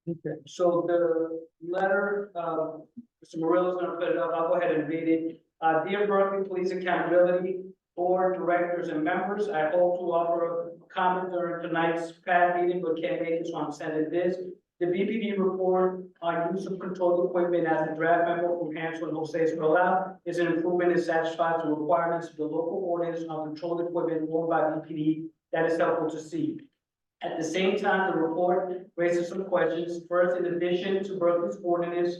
Speaker 5: Okay, so the letter, Mr. Murillo's gonna put it up, I'll go ahead and read it. Dear Berkeley Police Accountability Board Directors and Members, I hope to offer a comment during tonight's PAB meeting, but can't make it, so I'm sending this. The BPD report on use of controlled equipment as a draft memo from Hansel and Jose Escolar is an improvement and satisfies the requirements of the local ordinance on controlled equipment owned by BPD that is helpful to see. At the same time, the report raises some questions. First, in addition to Berkeley's ordinance,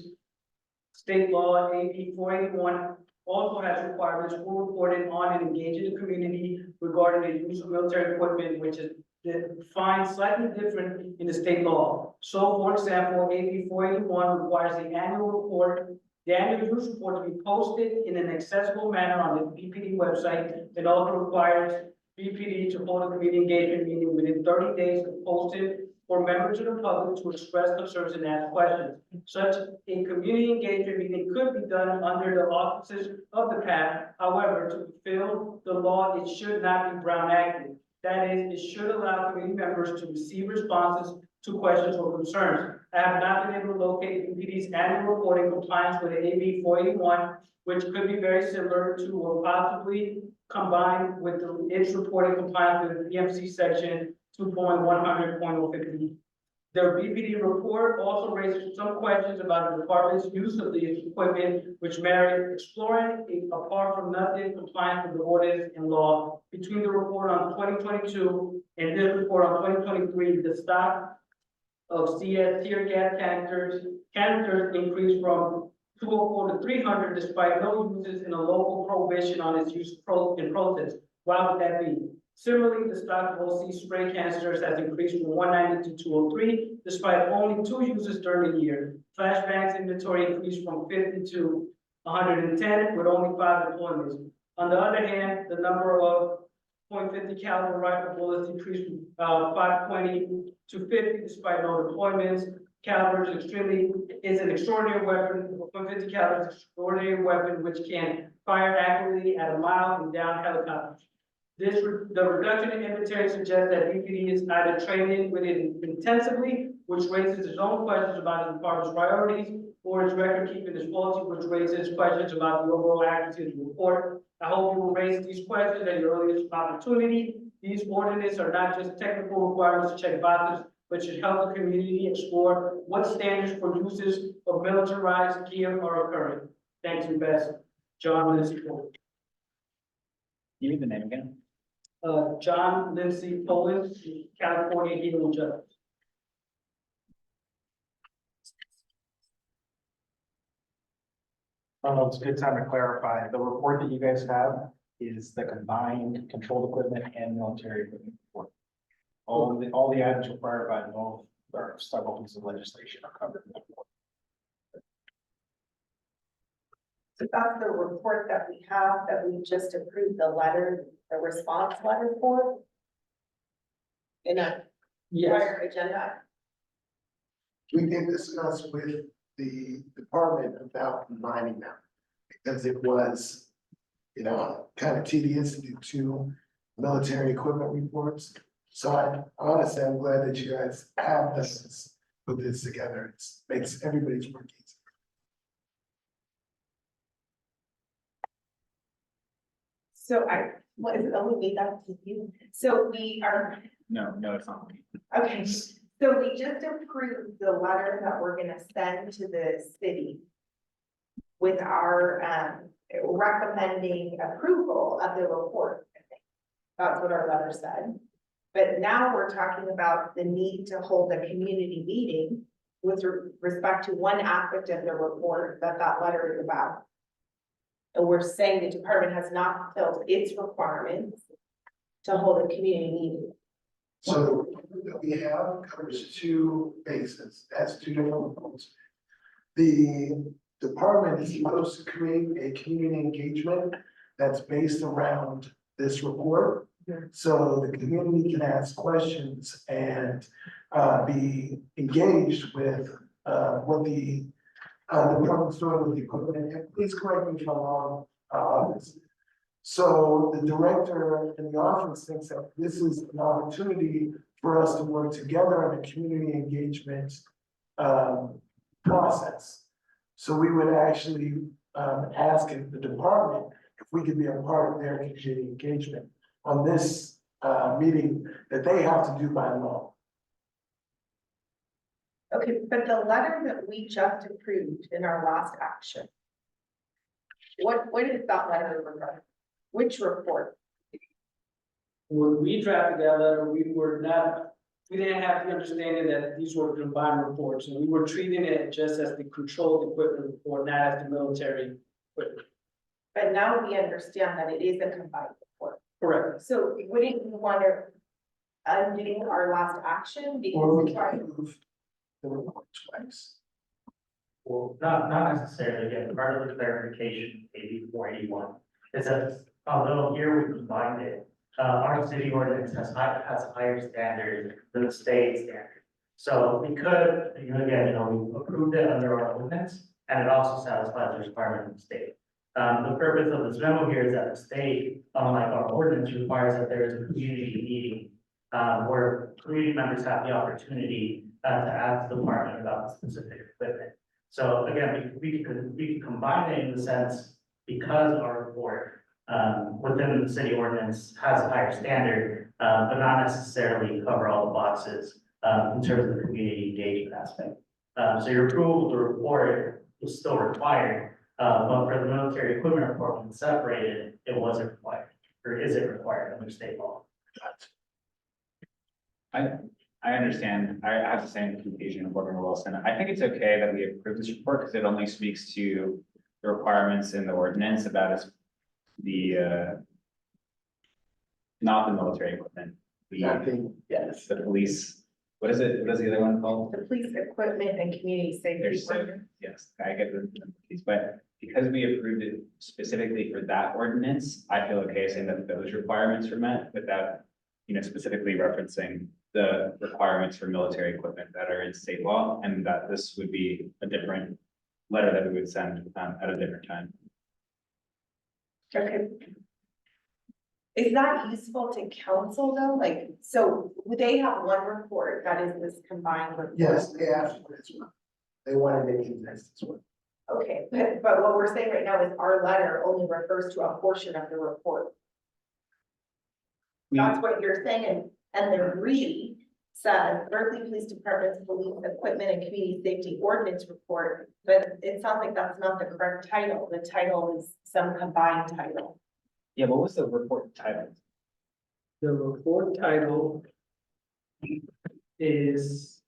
Speaker 5: state law AB 481 also has requirements for reporting on and engaging the community regarding the use of military equipment, which is defined slightly different in the state law. So, for example, AB 481 requires the annual use report to be posted in an accessible manner on the BPD website. It also requires BPD to hold a community engagement meeting within 30 days of posting for members of the public to express concerns and ask questions. Such a community engagement meeting could be done under the auspices of the PAB. However, to fulfill the law, it should not be Brown acted. That is, it should allow community members to receive responses to questions or concerns. I have not been able to locate BPD's annual report in compliance with AB 481, which could be very similar to or possibly combined with its report in compliance with PMC section 2.100.050. Their BPD report also raises some questions about the department's use of the equipment, which merit exploring apart from nothing compliant with the ordinance and law. Between the report on 2022 and this report on 2023, the stock of CS tear gas canisters increased from 204 to 300 despite no uses in a local prohibition on its use in protest. Why would that be? Similarly, the stock of OC spray canisters has increased from 190 to 203 despite only 2 uses during the year. Flashbangs inventory increased from 50 to 110 with only 5 deployments. On the other hand, the number of .50 caliber rifle bullets decreased from 520 to 50 despite no deployments. Caliber is an extraordinary weapon. .50 caliber is an extraordinary weapon which can fire accurately at a mile and down helicopters. The reduction in inventory suggests that BPD is either training with it intensively, which raises its own questions about the department's priorities, or its record keeping is faulty, which raises questions about the overall accuracy of the report. I hope you will raise these questions at your earliest opportunity. These ordinances are not just technical requirements to check boxes, but should help the community explore what standards for uses of militarized gear are occurring. Thank you, Best. John Lindsay Poland.
Speaker 9: You need the name again?
Speaker 5: John Lindsay Poland, California Healing Justice.
Speaker 1: It's a good time to clarify. The report that you guys have is the combined controlled equipment and military equipment report. All the items required by both or several pieces of legislation are covered in that report.
Speaker 12: So that's the report that we have, that we just approved the letter, the response letter for. In a prior agenda.
Speaker 2: We did discuss with the department about combining them, because it was, you know, kind of tedious to do 2 military equipment reports. So honestly, I'm glad that you guys have this, put this together. It makes everybody's work easier.
Speaker 12: So what is it, only made that to you? So we are,
Speaker 9: No, it's not me.
Speaker 12: okay, so we just approved the letter that we're gonna send to the city with our, recommending approval of the report. I think that's what our letter said. But now we're talking about the need to hold a community meeting with respect to one aspect of the report that letter is about. And we're saying the department has not fulfilled its requirements to hold a community meeting.
Speaker 2: So the report that we have covers 2 bases, has 2 different reports. The department is supposed to create a community engagement that's based around this report. So the community can ask questions and be engaged with what the department's doing with the equipment. And please correct me if I'm wrong on this. So the director in the office thinks that this is an opportunity for us to work together in a community engagement process. So we would actually ask the department if we could be a part of their community engagement on this meeting that they have to do by law.
Speaker 12: Okay, but the letter that we just approved in our last action. What is that letter regarding? Which report?
Speaker 5: When we drafted that letter, we didn't have the understanding that these were combined reports, and we were treating it just as the controlled equipment report, not as the military equipment.
Speaker 12: But now we understand that it is a combined report.
Speaker 5: Correct.
Speaker 12: So wouldn't you want to undo our last action?
Speaker 2: Or we
Speaker 12: Because
Speaker 2: can approve the report twice.
Speaker 1: Well, not necessarily, again, part of the clarification, AB 481, is that although here we combined it, our city ordinance has higher standards than the state standard. So we could, again, we approved it under our ordinance, and it also satisfies the requirement of the state. The purpose of this memo here is that the state, unlike our ordinance, requires that there is a community meeting where community members have the opportunity to ask the department about the specific equipment. So again, we can combine it in the sense, because our report within the city ordinance has a higher standard, but not necessarily cover all the boxes in terms of the community engagement aspect. So your approval of the report is still required, but for the military equipment report, when separated, it wasn't required, or is it required under state law?
Speaker 9: I understand. I have the same confusion of Board Member Wilson. I think it's okay that we approve this report because it only speaks to the requirements in the ordinance about not the military equipment.
Speaker 6: Yes.
Speaker 9: The police, what is it? What is the other one called?
Speaker 12: The police equipment and community safety.
Speaker 9: There's
Speaker 12: ordinance.
Speaker 9: yes, I get the piece, but because we approved it specifically for that ordinance, I feel okay saying that those requirements were met without, specifically referencing the requirements for military equipment that are in state law, and that this would be a different letter that we would send at a different time.
Speaker 12: Okay. Is that useful to council though? Like, so would they have one report that is this combined report?
Speaker 2: Yes, they asked for this one. They wanted to contest this one.
Speaker 12: Okay, but what we're saying right now is our letter only refers to a portion of the report. That's what you're saying, and the read says Berkeley Police Department's police equipment and community safety ordinance report, but it sounds like that's not the correct title. The title is some combined title.
Speaker 9: Yeah, what was the report title?
Speaker 5: The report title is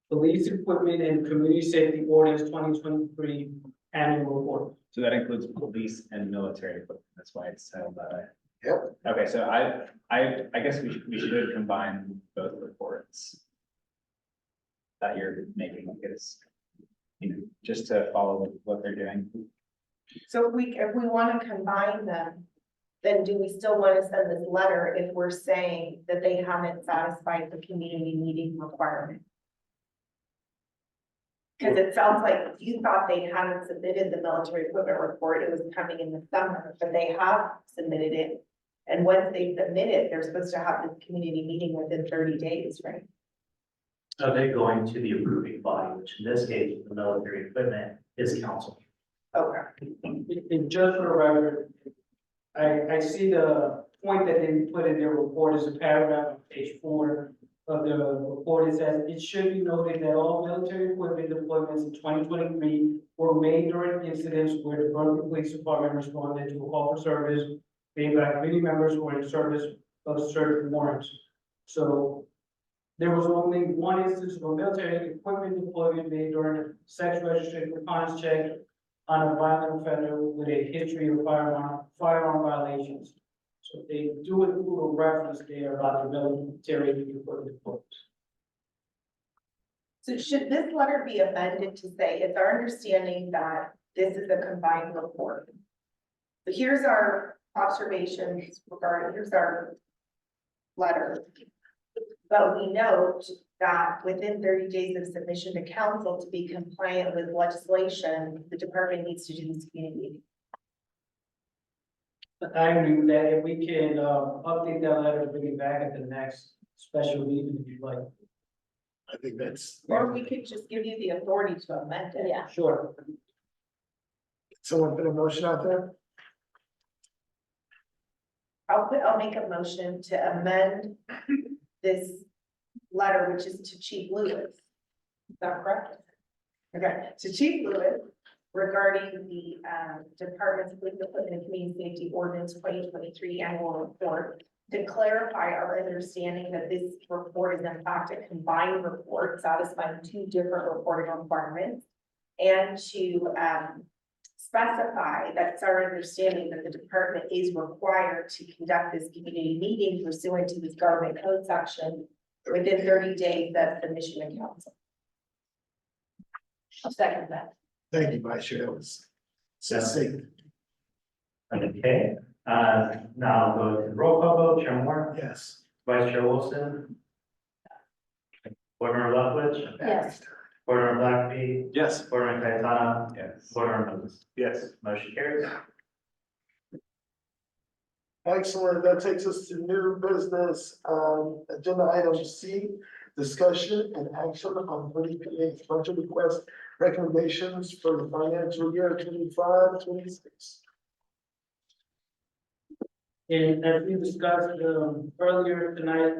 Speaker 5: Police Equipment and Community Safety Ordinance 2023 Annual Report.
Speaker 9: So that includes police and military equipment. That's why it's titled that way.
Speaker 2: Yep.
Speaker 9: Okay, so I guess we should combine both reports that you're making, because, just to follow what they're doing.
Speaker 12: So if we want to combine them, then do we still want to send this letter if we're saying that they haven't satisfied the community meeting requirement? Because it sounds like you thought they hadn't submitted the military equipment report, it was coming in the summer, but they have submitted it. And once they submit it, they're supposed to have this community meeting within 30 days, right?
Speaker 1: Are they going to the approving body, which in this case, the military equipment is council?
Speaker 12: Okay.
Speaker 5: And just for the record, I see the point that they put in their report is a paragraph on page 4 of the report. It says, it should be noted that all military equipment deployments in 2023 were made during incidents where the Berkeley Police Department responded to a call for service made by committee members who were in service of certain warrants. So there was only one instance of a military equipment deployment made during a sex registration reconnaissance check on a violent offender with a history of firearm violations. So they do include a reference there about the military equipment deployments.
Speaker 12: So should this letter be amended to say, it's our understanding that this is a combined report? But here's our observations regarding, here's our letter. But we note that within 30 days of submission to council to be compliant with legislation, the department needs to do this community meeting.
Speaker 5: I agree with that. If we can update that letter, bring it back at the next special meeting, if you'd like.
Speaker 2: I think that's.
Speaker 12: Or we could just give you the authority to amend it.
Speaker 10: Yeah.
Speaker 5: Sure.
Speaker 2: Someone put a motion out there?
Speaker 12: I'll make a motion to amend this letter, which is to Chief Lewis. Is that correct? Okay, to Chief Lewis regarding the department's police equipment and community safety ordinance 2023 annual report, to clarify our understanding that this report is in fact a combined report satisfying 2 different reporting requirements, and to specify that it's our understanding that the department is required to conduct this community meeting pursuant to this government code section within 30 days of submission to council.
Speaker 10: I'll second that.
Speaker 2: Thank you, Vice Chair. That was succinct.
Speaker 1: Okay, Now go to the roll call vote, Chair Moore,
Speaker 2: Yes.
Speaker 1: Vice Chair Wilson, Board Member Lethwich,
Speaker 10: Yes.
Speaker 1: Board Member Blackenby,
Speaker 6: Yes.
Speaker 1: Board Member Cayetano,
Speaker 7: Yes.
Speaker 1: Board Member Moses.
Speaker 11: Yes.
Speaker 1: Motion carries.
Speaker 2: Excellent, that takes us to new business, agenda item C, discussion and action on WPA's budget request recommendations for the financial year 25-26.
Speaker 5: And as we discussed, earlier tonight,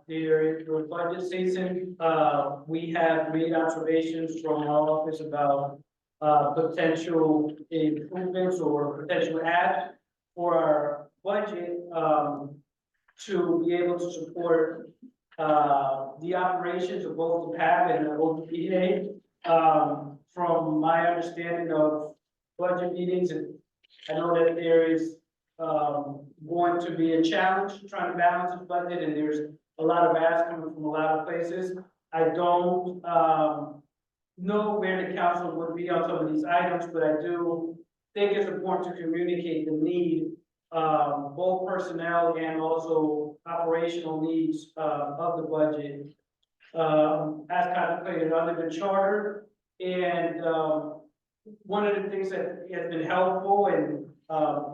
Speaker 5: there was budget season, we have made observations from our office about potential improvements or potential adds for our budget, to be able to support the operations of both the PAB and the OPA. From my understanding of budget meetings, and I know that there is going to be a challenge trying to balance this budget, and there's a lot of asks coming from a lot of places. I don't know where the council would be on some of these items, but I do think it's important to communicate the need, both personnel and also operational needs of the budget, as contemplated under the charter. And one of the things that has been helpful and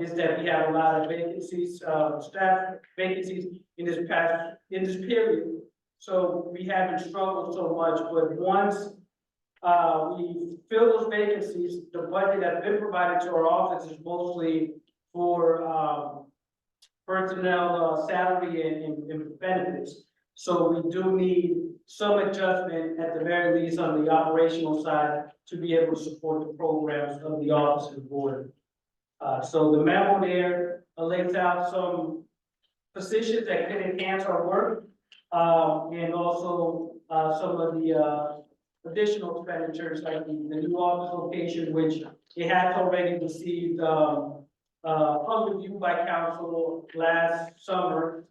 Speaker 5: is that we have a lot of vacancies, staff vacancies in this period. So we haven't struggled so much, but once we fill those vacancies, the budget that's been provided to our office is mostly for personnel salary and benefits. So we do need some adjustment at the very least on the operational side to be able to support the programs of the office and board. So the memo there lays out some positions that can enhance our work, and also some of the additional expenditures like the new office location, which it has already received review by council last summer.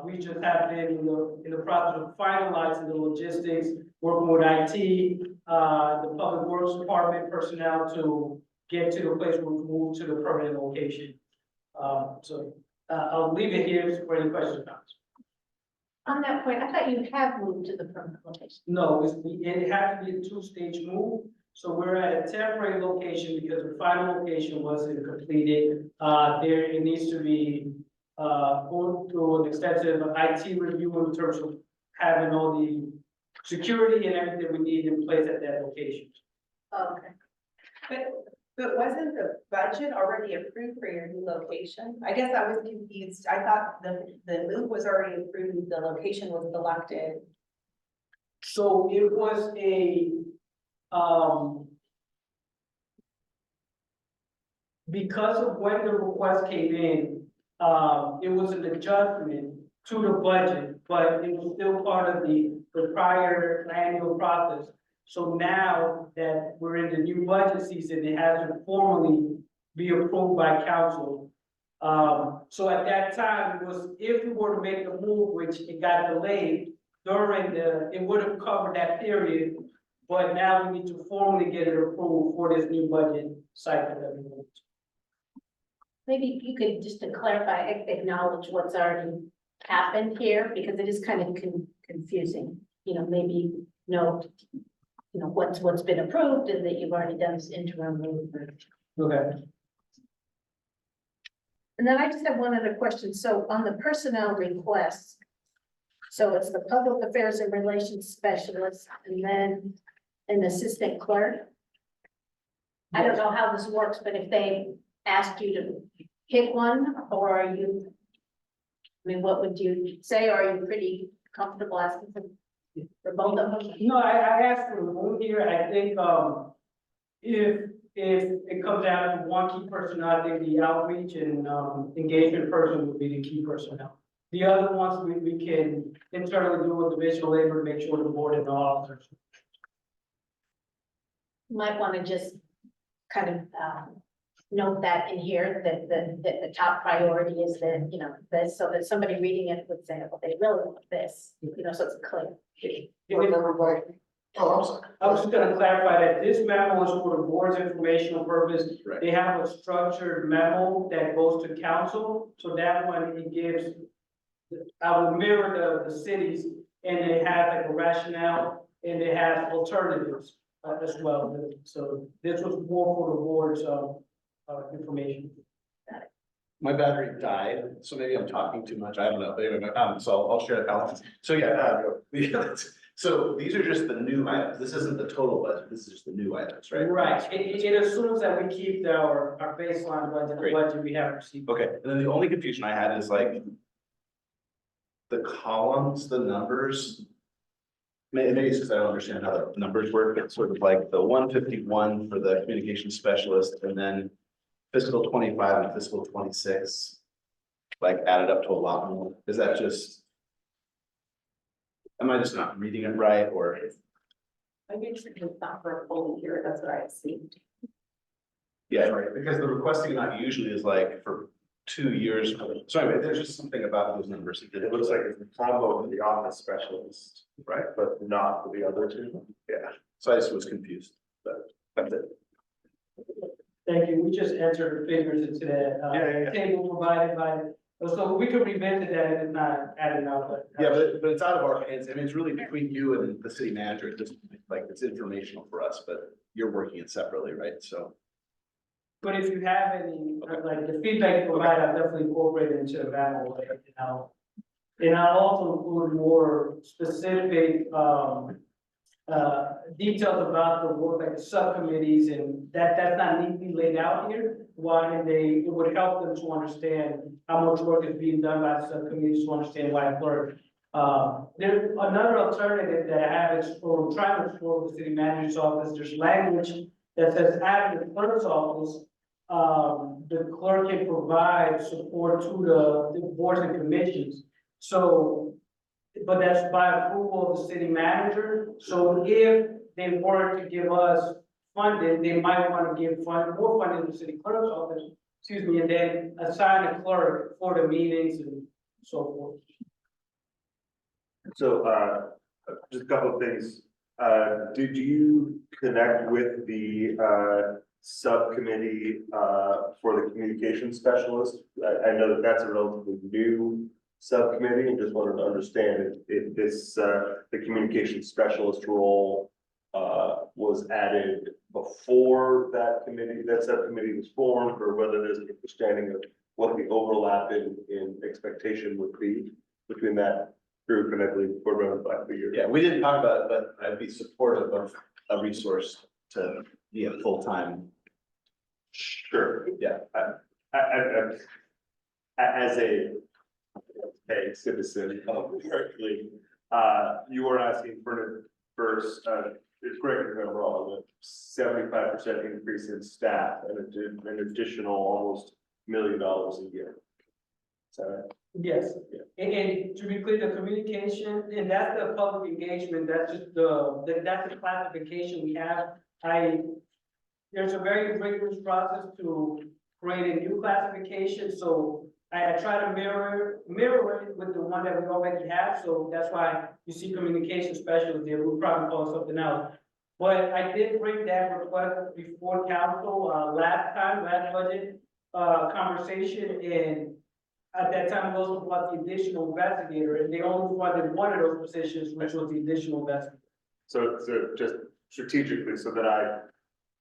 Speaker 5: We just have been in the process of finalizing the logistics, working with IT, the public works department personnel to get to the place where we move to the permanent location. So I'll leave it here for any questions or comments.
Speaker 10: On that point, I thought you have moved to the permanent location.
Speaker 5: No, it had to be a two-stage move. So we're at a temporary location because the final location wasn't completed. It needs to be going through an extensive IT review in terms of having all the security and everything we need in place at that location.
Speaker 10: Okay.
Speaker 12: But wasn't the budget already approved for your new location? I guess I was confused. I thought the move was already approved, the location was selected.
Speaker 5: So it was because of when the request came in, it was an adjustment to the budget, but it was still part of the prior annual process. So now that we're in the new budget season, it has to formally be approved by council. So at that time, it was, if we were to make the move, which it got delayed during it would have covered that period. But now we need to formally get it approved for this new budget cycle that we moved.
Speaker 10: Maybe you could, just to clarify, acknowledge what's already happened here, because it is kind of confusing. You know, maybe what's been approved and that you've already done this interim move.
Speaker 5: Okay.
Speaker 10: And then I just have one other question. So on the personnel requests, so it's the public affairs and relations specialist and then an assistant clerk. I don't know how this works, but if they asked you to pick one, or are you, I mean, what would you say? Are you pretty comfortable asking for both of them?
Speaker 5: No, I asked for the room here. I think, if it comes down to one key person, I think the outreach and, engagement person would be the key personnel. The other ones, we can internally do with divisional labor, make sure the board and the officers.
Speaker 10: You might want to just kind of, note that in here, that the top priority is that, this, so that somebody reading it would say, well, they really want this, so it's clear.
Speaker 2: Board Member Blackenby. Oh, I'm sorry.
Speaker 5: I was just gonna clarify that this memo is for the board's informational purpose.
Speaker 6: Right.
Speaker 5: They have a structured memo that goes to council, so that one it gives. I will mirror the cities, and they have like a rationale, and they have alternatives as well. So this was more for the board's, information.
Speaker 6: My battery died, so maybe I'm talking too much, I don't know, anyway, so I'll share that. So yeah, so these are just the new items, this isn't the total budget, this is just the new items, right?
Speaker 5: Right, it assumes that we keep our baseline budget, the
Speaker 6: Great.
Speaker 5: budget we have received.
Speaker 6: Okay, and then the only confusion I had is like the columns, the numbers. Maybe it's because I don't understand how the numbers work, but sort of like the 151 for the communication specialist and then fiscal 25 and fiscal 26, like added up to a lot more. Is that just? Am I just not reading it right, or?
Speaker 12: Maybe it's not for a full year, that's what I assumed.
Speaker 6: Yeah, right, because the requesting amount usually is like for 2 years. So anyway, there's just something about those numbers.
Speaker 11: It looks like it's a combo for the office specialist, right, but not for the other two.
Speaker 6: Yeah, so I just was confused, but that's it.
Speaker 5: Thank you, we just entered the figures into that,
Speaker 6: Yeah.
Speaker 5: table provided by, so we could revisit that if it's not adding up, but.
Speaker 6: Yeah, but it's out of our hands. I mean, it's really between you and the city manager. It's just like, it's informational for us, but you're working it separately, right? So.
Speaker 5: But if you have any, like the feedback you provide, I'll definitely incorporate it into the memo, and I'll also include more specific, details about the work, like the subcommittees, and that's not neatly laid out here. Why, and it would help them to understand how much work is being done by the subcommittees, to understand why it worked. There's another alternative that I have explored, trying to explore with the city manager's office. There's language that says after the clerk's office, the clerk can provide support to the boards and commissions. So, but that's by approval of the city manager. So if they were to give us funding, they might want to give more funding to the city clerk's office, excuse me, and then assign a clerk for the meetings and so forth.
Speaker 11: So, just a couple of things. Did you connect with the, subcommittee, for the communication specialist? I know that that's a relatively new subcommittee, and just wanted to understand if this, the communication specialist role, was added before that subcommittee was formed, or whether there's an understanding of what the overlap in expectation would be between that group, and I believe board member Blackley.
Speaker 6: Yeah, we didn't talk about it, but I'd be supportive of a resource to be a full-time.
Speaker 11: Sure.
Speaker 6: Yeah.
Speaker 11: As a citizen of Berkeley, you are asking for first, it's correct if I'm wrong, a 75% increase in staff and an additional almost $1 million a year. Is that right?
Speaker 5: Yes, and to be clear, the communication, and that's the public engagement, that's just that's the classification we have. There's a very rigorous process to create a new classification, so I try to mirror it with the one that we already have, so that's why you see communication specialist there, we'll probably call it something else. But I did bring that request before council, last budget, conversation, and at that time, we also brought the additional investigator, and they only wanted one of those positions, which was the additional investigator.
Speaker 11: So just strategically, so that I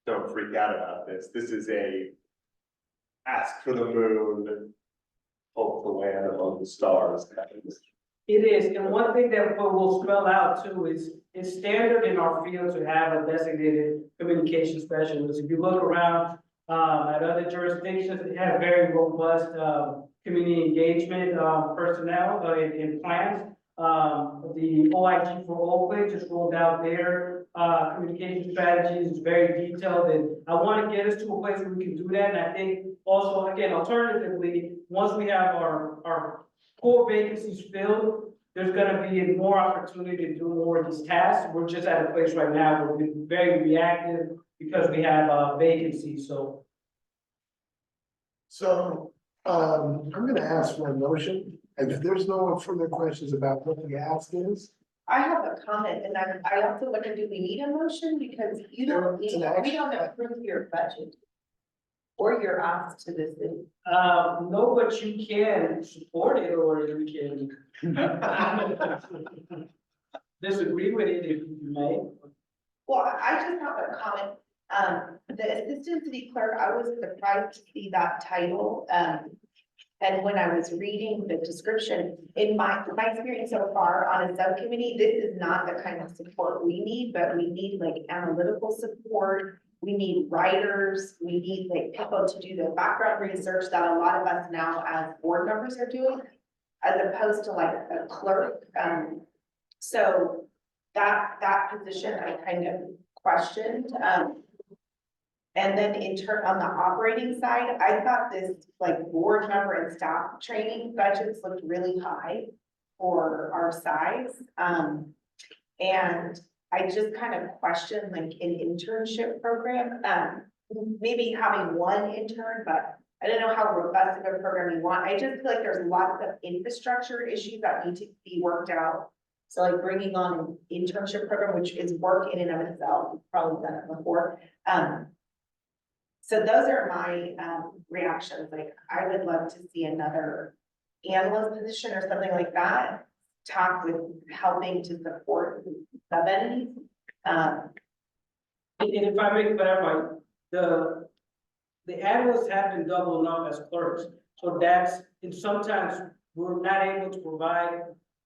Speaker 11: don't freak out about this is a ask for the moon, hope to land among the stars.
Speaker 5: It is, and one thing that we'll spell out too is, it's standard in our field to have a designated communication specialist. If you look around, at other jurisdictions, they have very robust, community engagement, personnel, in plans. The OIG for Oakland just rolled out their, communication strategies. It's very detailed, and I want to get us to a place where we can do that. And I think also, again, alternatively, once we have our core vacancies filled, there's gonna be more opportunity to do more of these tasks. We're just at a place right now where we're very reactive because we have, vacancies, so.
Speaker 2: So, I'm gonna ask for a motion, and if there's no further questions about what the ask is,
Speaker 12: I have a comment, and I also wonder, do we need a motion, because you don't
Speaker 2: It's an
Speaker 12: need, we
Speaker 2: action.
Speaker 12: don't approve your budget. Or your ask to the city.
Speaker 5: No, but you can support it or you can disagree with it if you may.
Speaker 12: Well, I just have a comment. The assistant city clerk, I was surprised to see that title. And when I was reading the description, in my experience so far on a subcommittee, this is not the kind of support we need, but we need like analytical support. We need writers, we need like people to do the background research that a lot of us now as board members are doing, as opposed to like a clerk. So that position I kind of questioned. And then on the operating side, I thought this like board member and staff training budgets looked really high for our size. And I just kind of questioned like an internship program, maybe having one intern, but I don't know how robust of a program you want. I just feel like there's lots of infrastructure issues that need to be worked out. So like bringing on an internship program, which is work in and of itself, we've probably done it before. So those are my reactions. Like I would love to see another analyst position or something like that. Talk with helping to support sub entities.
Speaker 5: And if I may clarify, the analysts have been doubling up as clerks. So and sometimes we're not able to provide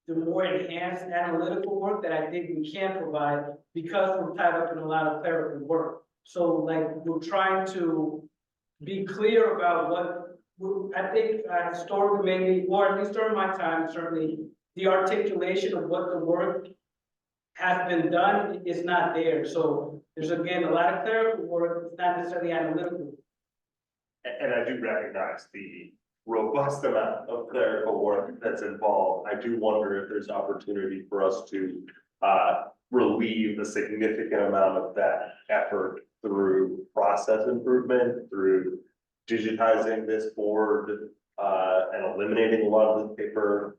Speaker 5: the more enhanced analytical work that I think we can provide because we're tied up in a lot of clerical work. So like we're trying to be clear about I think historically maybe, or at least during my time, certainly the articulation of what the work has been done is not there. So there's again, a lot of clerical work, it's not necessarily analytical.
Speaker 11: And I do recognize the robust amount of clerical work that's involved. I do wonder if there's opportunity for us to relieve a significant amount of that effort through process improvement, through digitizing this board, and eliminating a lot of the paper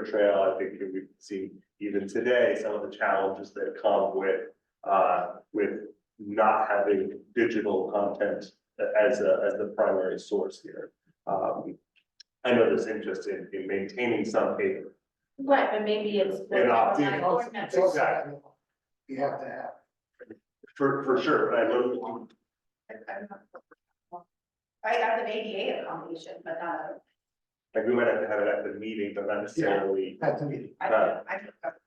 Speaker 11: trail. I think we've seen even today, some of the challenges that come with not having digital content as the primary source here. I know there's interest in maintaining some paper.
Speaker 10: Right, but maybe it's.
Speaker 11: And opting-
Speaker 2: It's also, we have to have.
Speaker 11: For sure, I know.
Speaker 12: I have an ADA accommodation, but not.
Speaker 11: Like we might have to have it at the meeting, but not necessarily.
Speaker 2: At the meeting.
Speaker 12: I think that's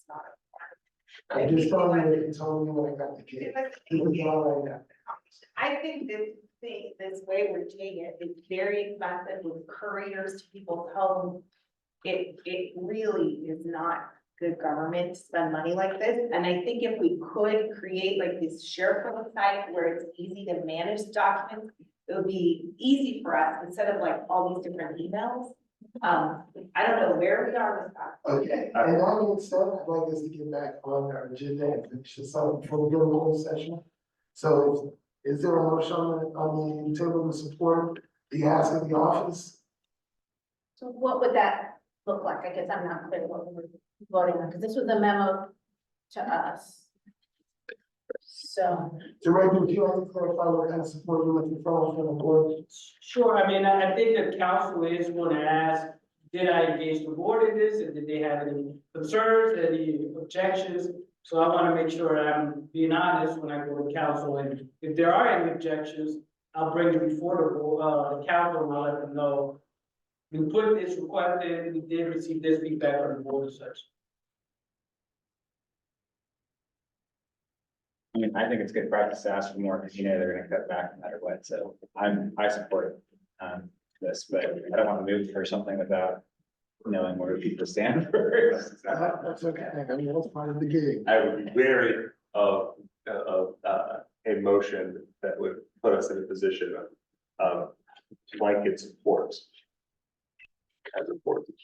Speaker 12: not.
Speaker 2: I just told you, you told me when I got the kid.
Speaker 12: I think this way we're doing it is very expensive with couriers to people's homes. It really is not good government to spend money like this. And I think if we could create like this SharePoint site where it's easy to manage documents, it would be easy for us instead of like all these different emails. I don't know where we are with that.
Speaker 2: Okay, and that being said, I'd like us to get back on our agenda and finish this up before we go to the whole session. So is there a motion on the table to support the ask of the office?
Speaker 10: So what would that look like? I guess I'm not clear what we're voting on, because this was a memo to us. So.
Speaker 2: Director, would you like to clarify what kind of support you're looking for from the board?
Speaker 5: Sure, I mean, I think the council is going to ask, did I engage the board in this, and did they have any concerns, any objections? So I want to make sure I'm being honest when I go to council, and if there are any objections, I'll bring it before the council, and I'll let them know. We put this request in, we did receive this feedback from the board and such.
Speaker 9: I mean, I think it's good practice to ask for more, because they're gonna cut back no matter what, so I support this, but I don't want to move for something without knowing where people stand first.
Speaker 2: That's okay, I mean, that's part of the gig.
Speaker 11: I would be wary of a motion that would put us in a position of blanket support. As important.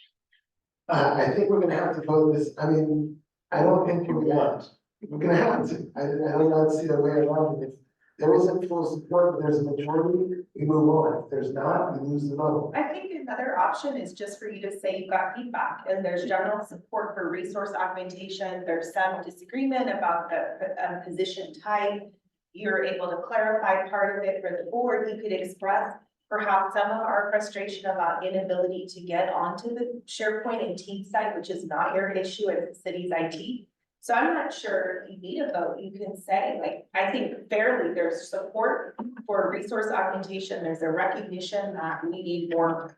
Speaker 2: I think we're gonna have to vote this, I mean, I don't think we're gonna have to, I don't see a way around it. there isn't full support, but there's a majority, we move on. If there's not, we lose the vote.
Speaker 12: I think another option is just for you to say you've got feedback and there's general support for resource augmentation. There's some disagreement about the position type. You're able to clarify part of it for the board. You could express perhaps some of our frustration about inability to get onto the SharePoint and Teams site, which is not your issue as the city's IT. So I'm not sure if you need a vote. You can say, like, I think fairly, there's support for resource augmentation. There's a recognition that we need more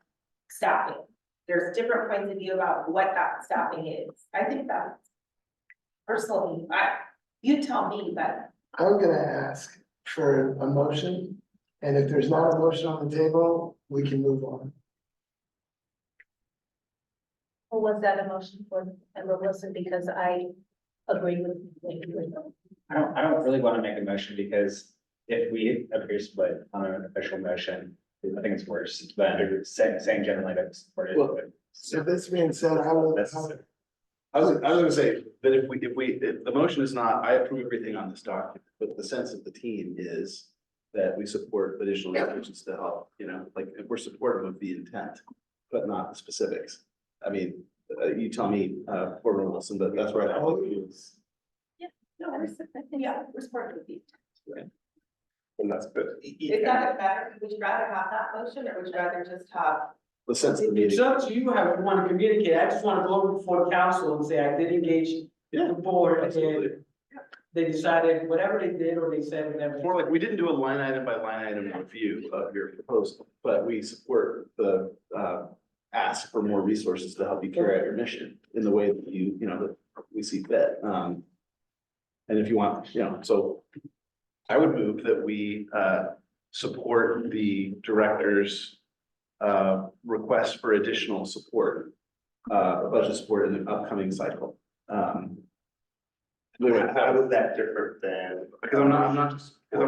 Speaker 12: staffing. There's different points of view about what that staffing is. I think that's personally, you tell me, but
Speaker 2: I'm gonna ask for a motion, and if there's not a motion on the table, we can move on.
Speaker 10: Or was that a motion for Member Wilson? Because I agree with what you were saying.
Speaker 9: I don't really want to make a motion because if we appear split on an official motion, I think it's worse than saying generally that it's supported.
Speaker 6: Well,
Speaker 2: So this being said, I will.
Speaker 6: I was gonna say, that if the motion is not, I approve everything on this document, but the sense of the team is that we support additional resources to help, like, if we're supportive of the intent, but not the specifics. I mean, you tell me, Boardman Wilson, but that's where I.
Speaker 12: no, we're supportive of these.
Speaker 11: And that's good.
Speaker 12: Is that better? Would you rather have that motion or would you rather just have?
Speaker 6: The sense of the
Speaker 5: It's
Speaker 6: meeting.
Speaker 5: up to you how you want to communicate. I just want to go before council and say I did engage the board and they decided whatever they did or they said whatever.
Speaker 6: More like, we didn't do a line item by line item review of your proposal, but we support the ask for more resources to help you carry out your mission in the way that that we see fit. And if you want, so I would move that we support the director's request for additional support, budget support in the upcoming cycle.
Speaker 11: How is that different than?
Speaker 6: Because I'm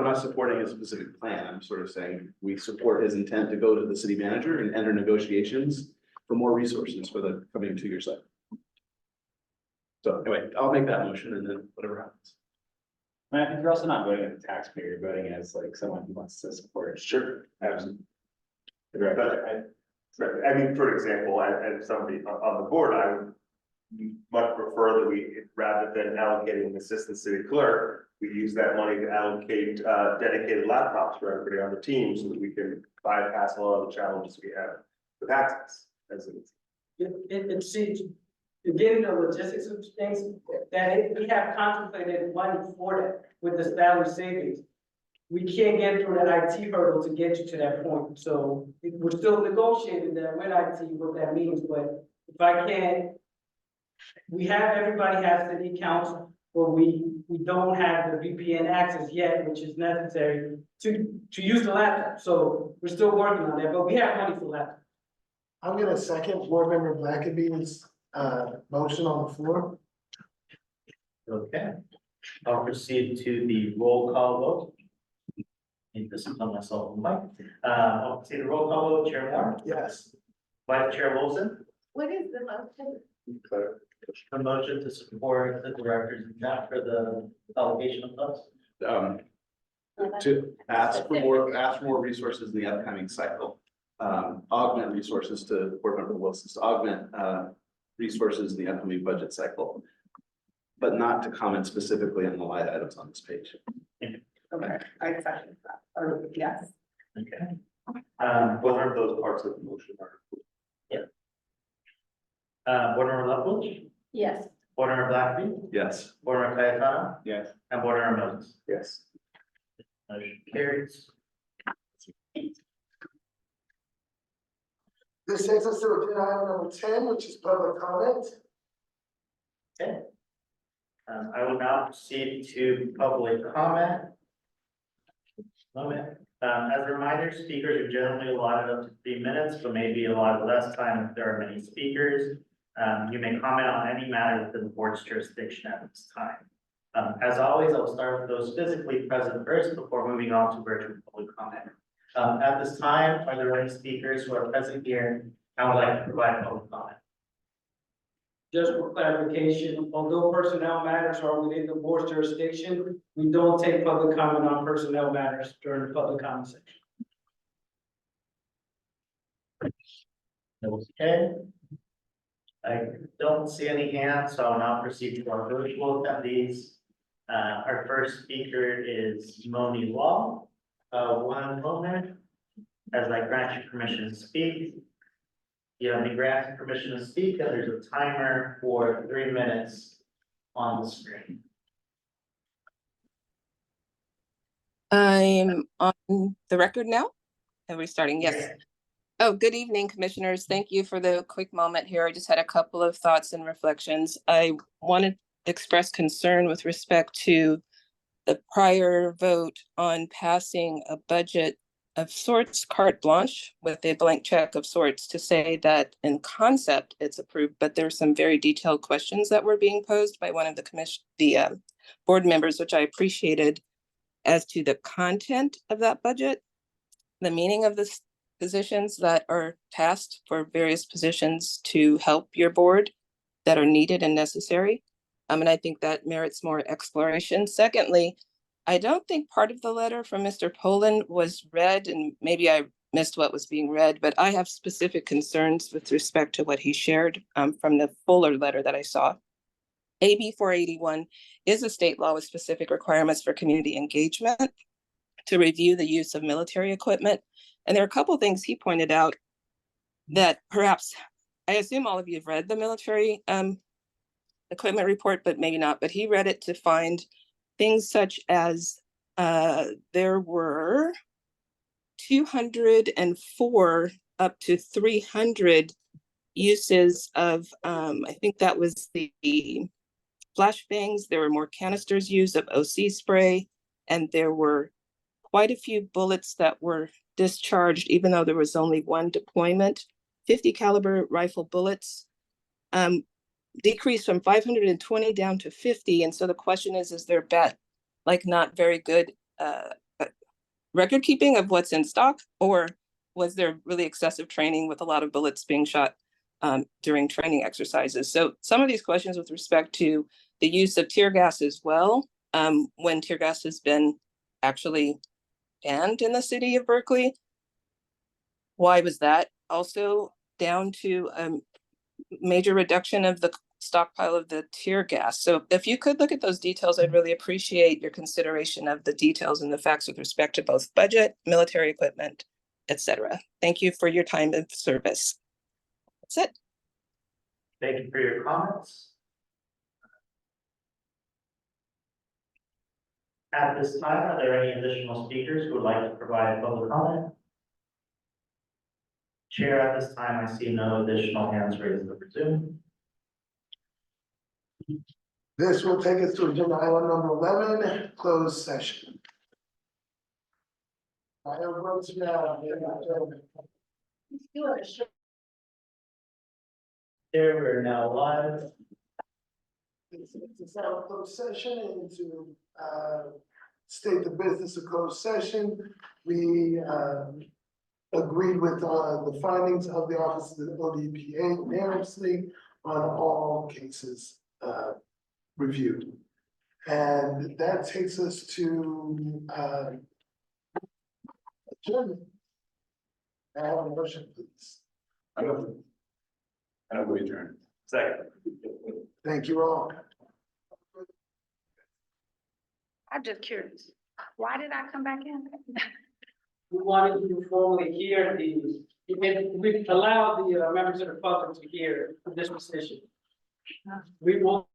Speaker 6: not supporting a specific plan. I'm sort of saying we support his intent to go to the city manager and enter negotiations for more resources for the coming 2-year cycle. So anyway, I'll make that motion and then whatever happens.
Speaker 9: I think you're also not voting as a taxpayer, you're voting as like someone who wants to support.
Speaker 6: Sure.
Speaker 9: The
Speaker 11: But
Speaker 9: director.
Speaker 11: I mean, for example, as somebody on the board, I would much prefer that we, rather than allocating an assistant city clerk, we use that money to allocate dedicated laptops for everybody on the team so that we can bypass a lot of the challenges we have with access.
Speaker 5: It seems, again, the logistics of things, that we have contemplated money for that with the salary savings. We can't get through that IT hurdle to get you to that point, so we're still negotiating that with IT, what that means, but if I can't. Everybody has city council, but we don't have the VPN access yet, which is necessary to use the laptop, so we're still working on that, but we have money for laptop.
Speaker 2: I'm gonna second Board Member Blackaby's motion on the floor.
Speaker 1: Okay, I'll proceed to the roll call vote. Need this on myself, Mike. I'll proceed to roll call vote, Chair Moore,
Speaker 2: Yes.
Speaker 1: Vice Chair Wilson,
Speaker 12: What is the motion?
Speaker 1: a motion to support the director's intent for the allocation of funds.
Speaker 6: To ask for more resources in the upcoming cycle. Augment resources to Board Member Wilson's, to augment resources in the upcoming budget cycle. But not to comment specifically on the line items on this page.
Speaker 12: Okay, I second that, or yes.
Speaker 1: Okay.
Speaker 11: What are those parts of the motion are?
Speaker 1: Board Member Leftwich,
Speaker 10: Yes.
Speaker 1: Board Member Blackaby,
Speaker 6: Yes.
Speaker 1: Board Member Cayetano,
Speaker 9: Yes.
Speaker 1: and Board Member Moses.
Speaker 11: Yes.
Speaker 1: Motion carries.
Speaker 2: This takes us to agenda item number 10, which is public comment.
Speaker 1: Okay. I will now proceed to public comment. Moment. As a reminder, speakers are generally allotted up to 3 minutes, but maybe a lot less time if there are many speakers. You may comment on any matter within the board's jurisdiction at this time. As always, I'll start with those physically present first before moving on to virtual public comment. At this time, are there any speakers who are present here and would like to provide public comment?
Speaker 5: just for clarification, although personnel matters are within the board's jurisdiction, we don't take public comment on personnel matters during the public comment section.
Speaker 1: Okay. I don't see any hands, so I'll now proceed to our virtual attendees. Our first speaker is Moni Law. One moment, as I grant you permission to speak. You have been granted permission to speak, and there's a timer for 3 minutes on the screen.
Speaker 14: I'm on the record now. Are we starting? Yes. Oh, good evening, commissioners. Thank you for the quick moment here. I just had a couple of thoughts and reflections. I wanted to express concern with respect to the prior vote on passing a budget of sorts, carte blanche, with a blank check of sorts, to say that in concept it's approved, but there's some very detailed questions that were being posed by one of the board members, which I appreciated, as to the content of that budget, the meaning of the positions that are tasked for various positions to help your board that are needed and necessary. And I think that merits more exploration. Secondly, I don't think part of the letter from Mr. Poland was read, and maybe I missed what was being read, but I have specific concerns with respect to what he shared from the fuller letter that I saw. AB 481 is a state law with specific requirements for community engagement to review the use of military equipment. And there are a couple of things he pointed out that perhaps, I assume all of you have read the military equipment report, but maybe not, but he read it to find things such as there were 204 up to 300 uses of, I think that was the flashbangs. There were more canisters used of OC spray, and there were quite a few bullets that were discharged, even though there was only one deployment. 50 caliber rifle bullets decreased from 520 down to 50. And so the question is there like not very good record keeping of what's in stock, or was there really excessive training with a lot of bullets being shot during training exercises? So some of these questions with respect to the use of tear gas as well, when tear gas has been actually banned in the city of Berkeley. Why was that also down to major reduction of the stockpile of the tear gas? So if you could look at those details, I'd really appreciate your consideration of the details and the facts with respect to both budget, military equipment, etc. Thank you for your time of service. That's it.
Speaker 1: Thank you for your comments. At this time, are there any additional speakers who would like to provide public comment? Chair, at this time, I see no additional hands raised over Zoom.
Speaker 2: This will take us to agenda item number 11, closed session. I have votes now.
Speaker 1: There, we're now live.
Speaker 2: It's now a closed session, and to state the business of closed session, we agreed with the findings of the Office of the ODPA unanimously on all cases reviewed. And that takes us to adjournment. I have a motion, please.
Speaker 7: I don't adjourn. Second.
Speaker 2: Thank you all.
Speaker 10: I'm just curious, why did I come back in?
Speaker 5: We wanted you to formally hear we allowed the members of the public to hear this decision. We will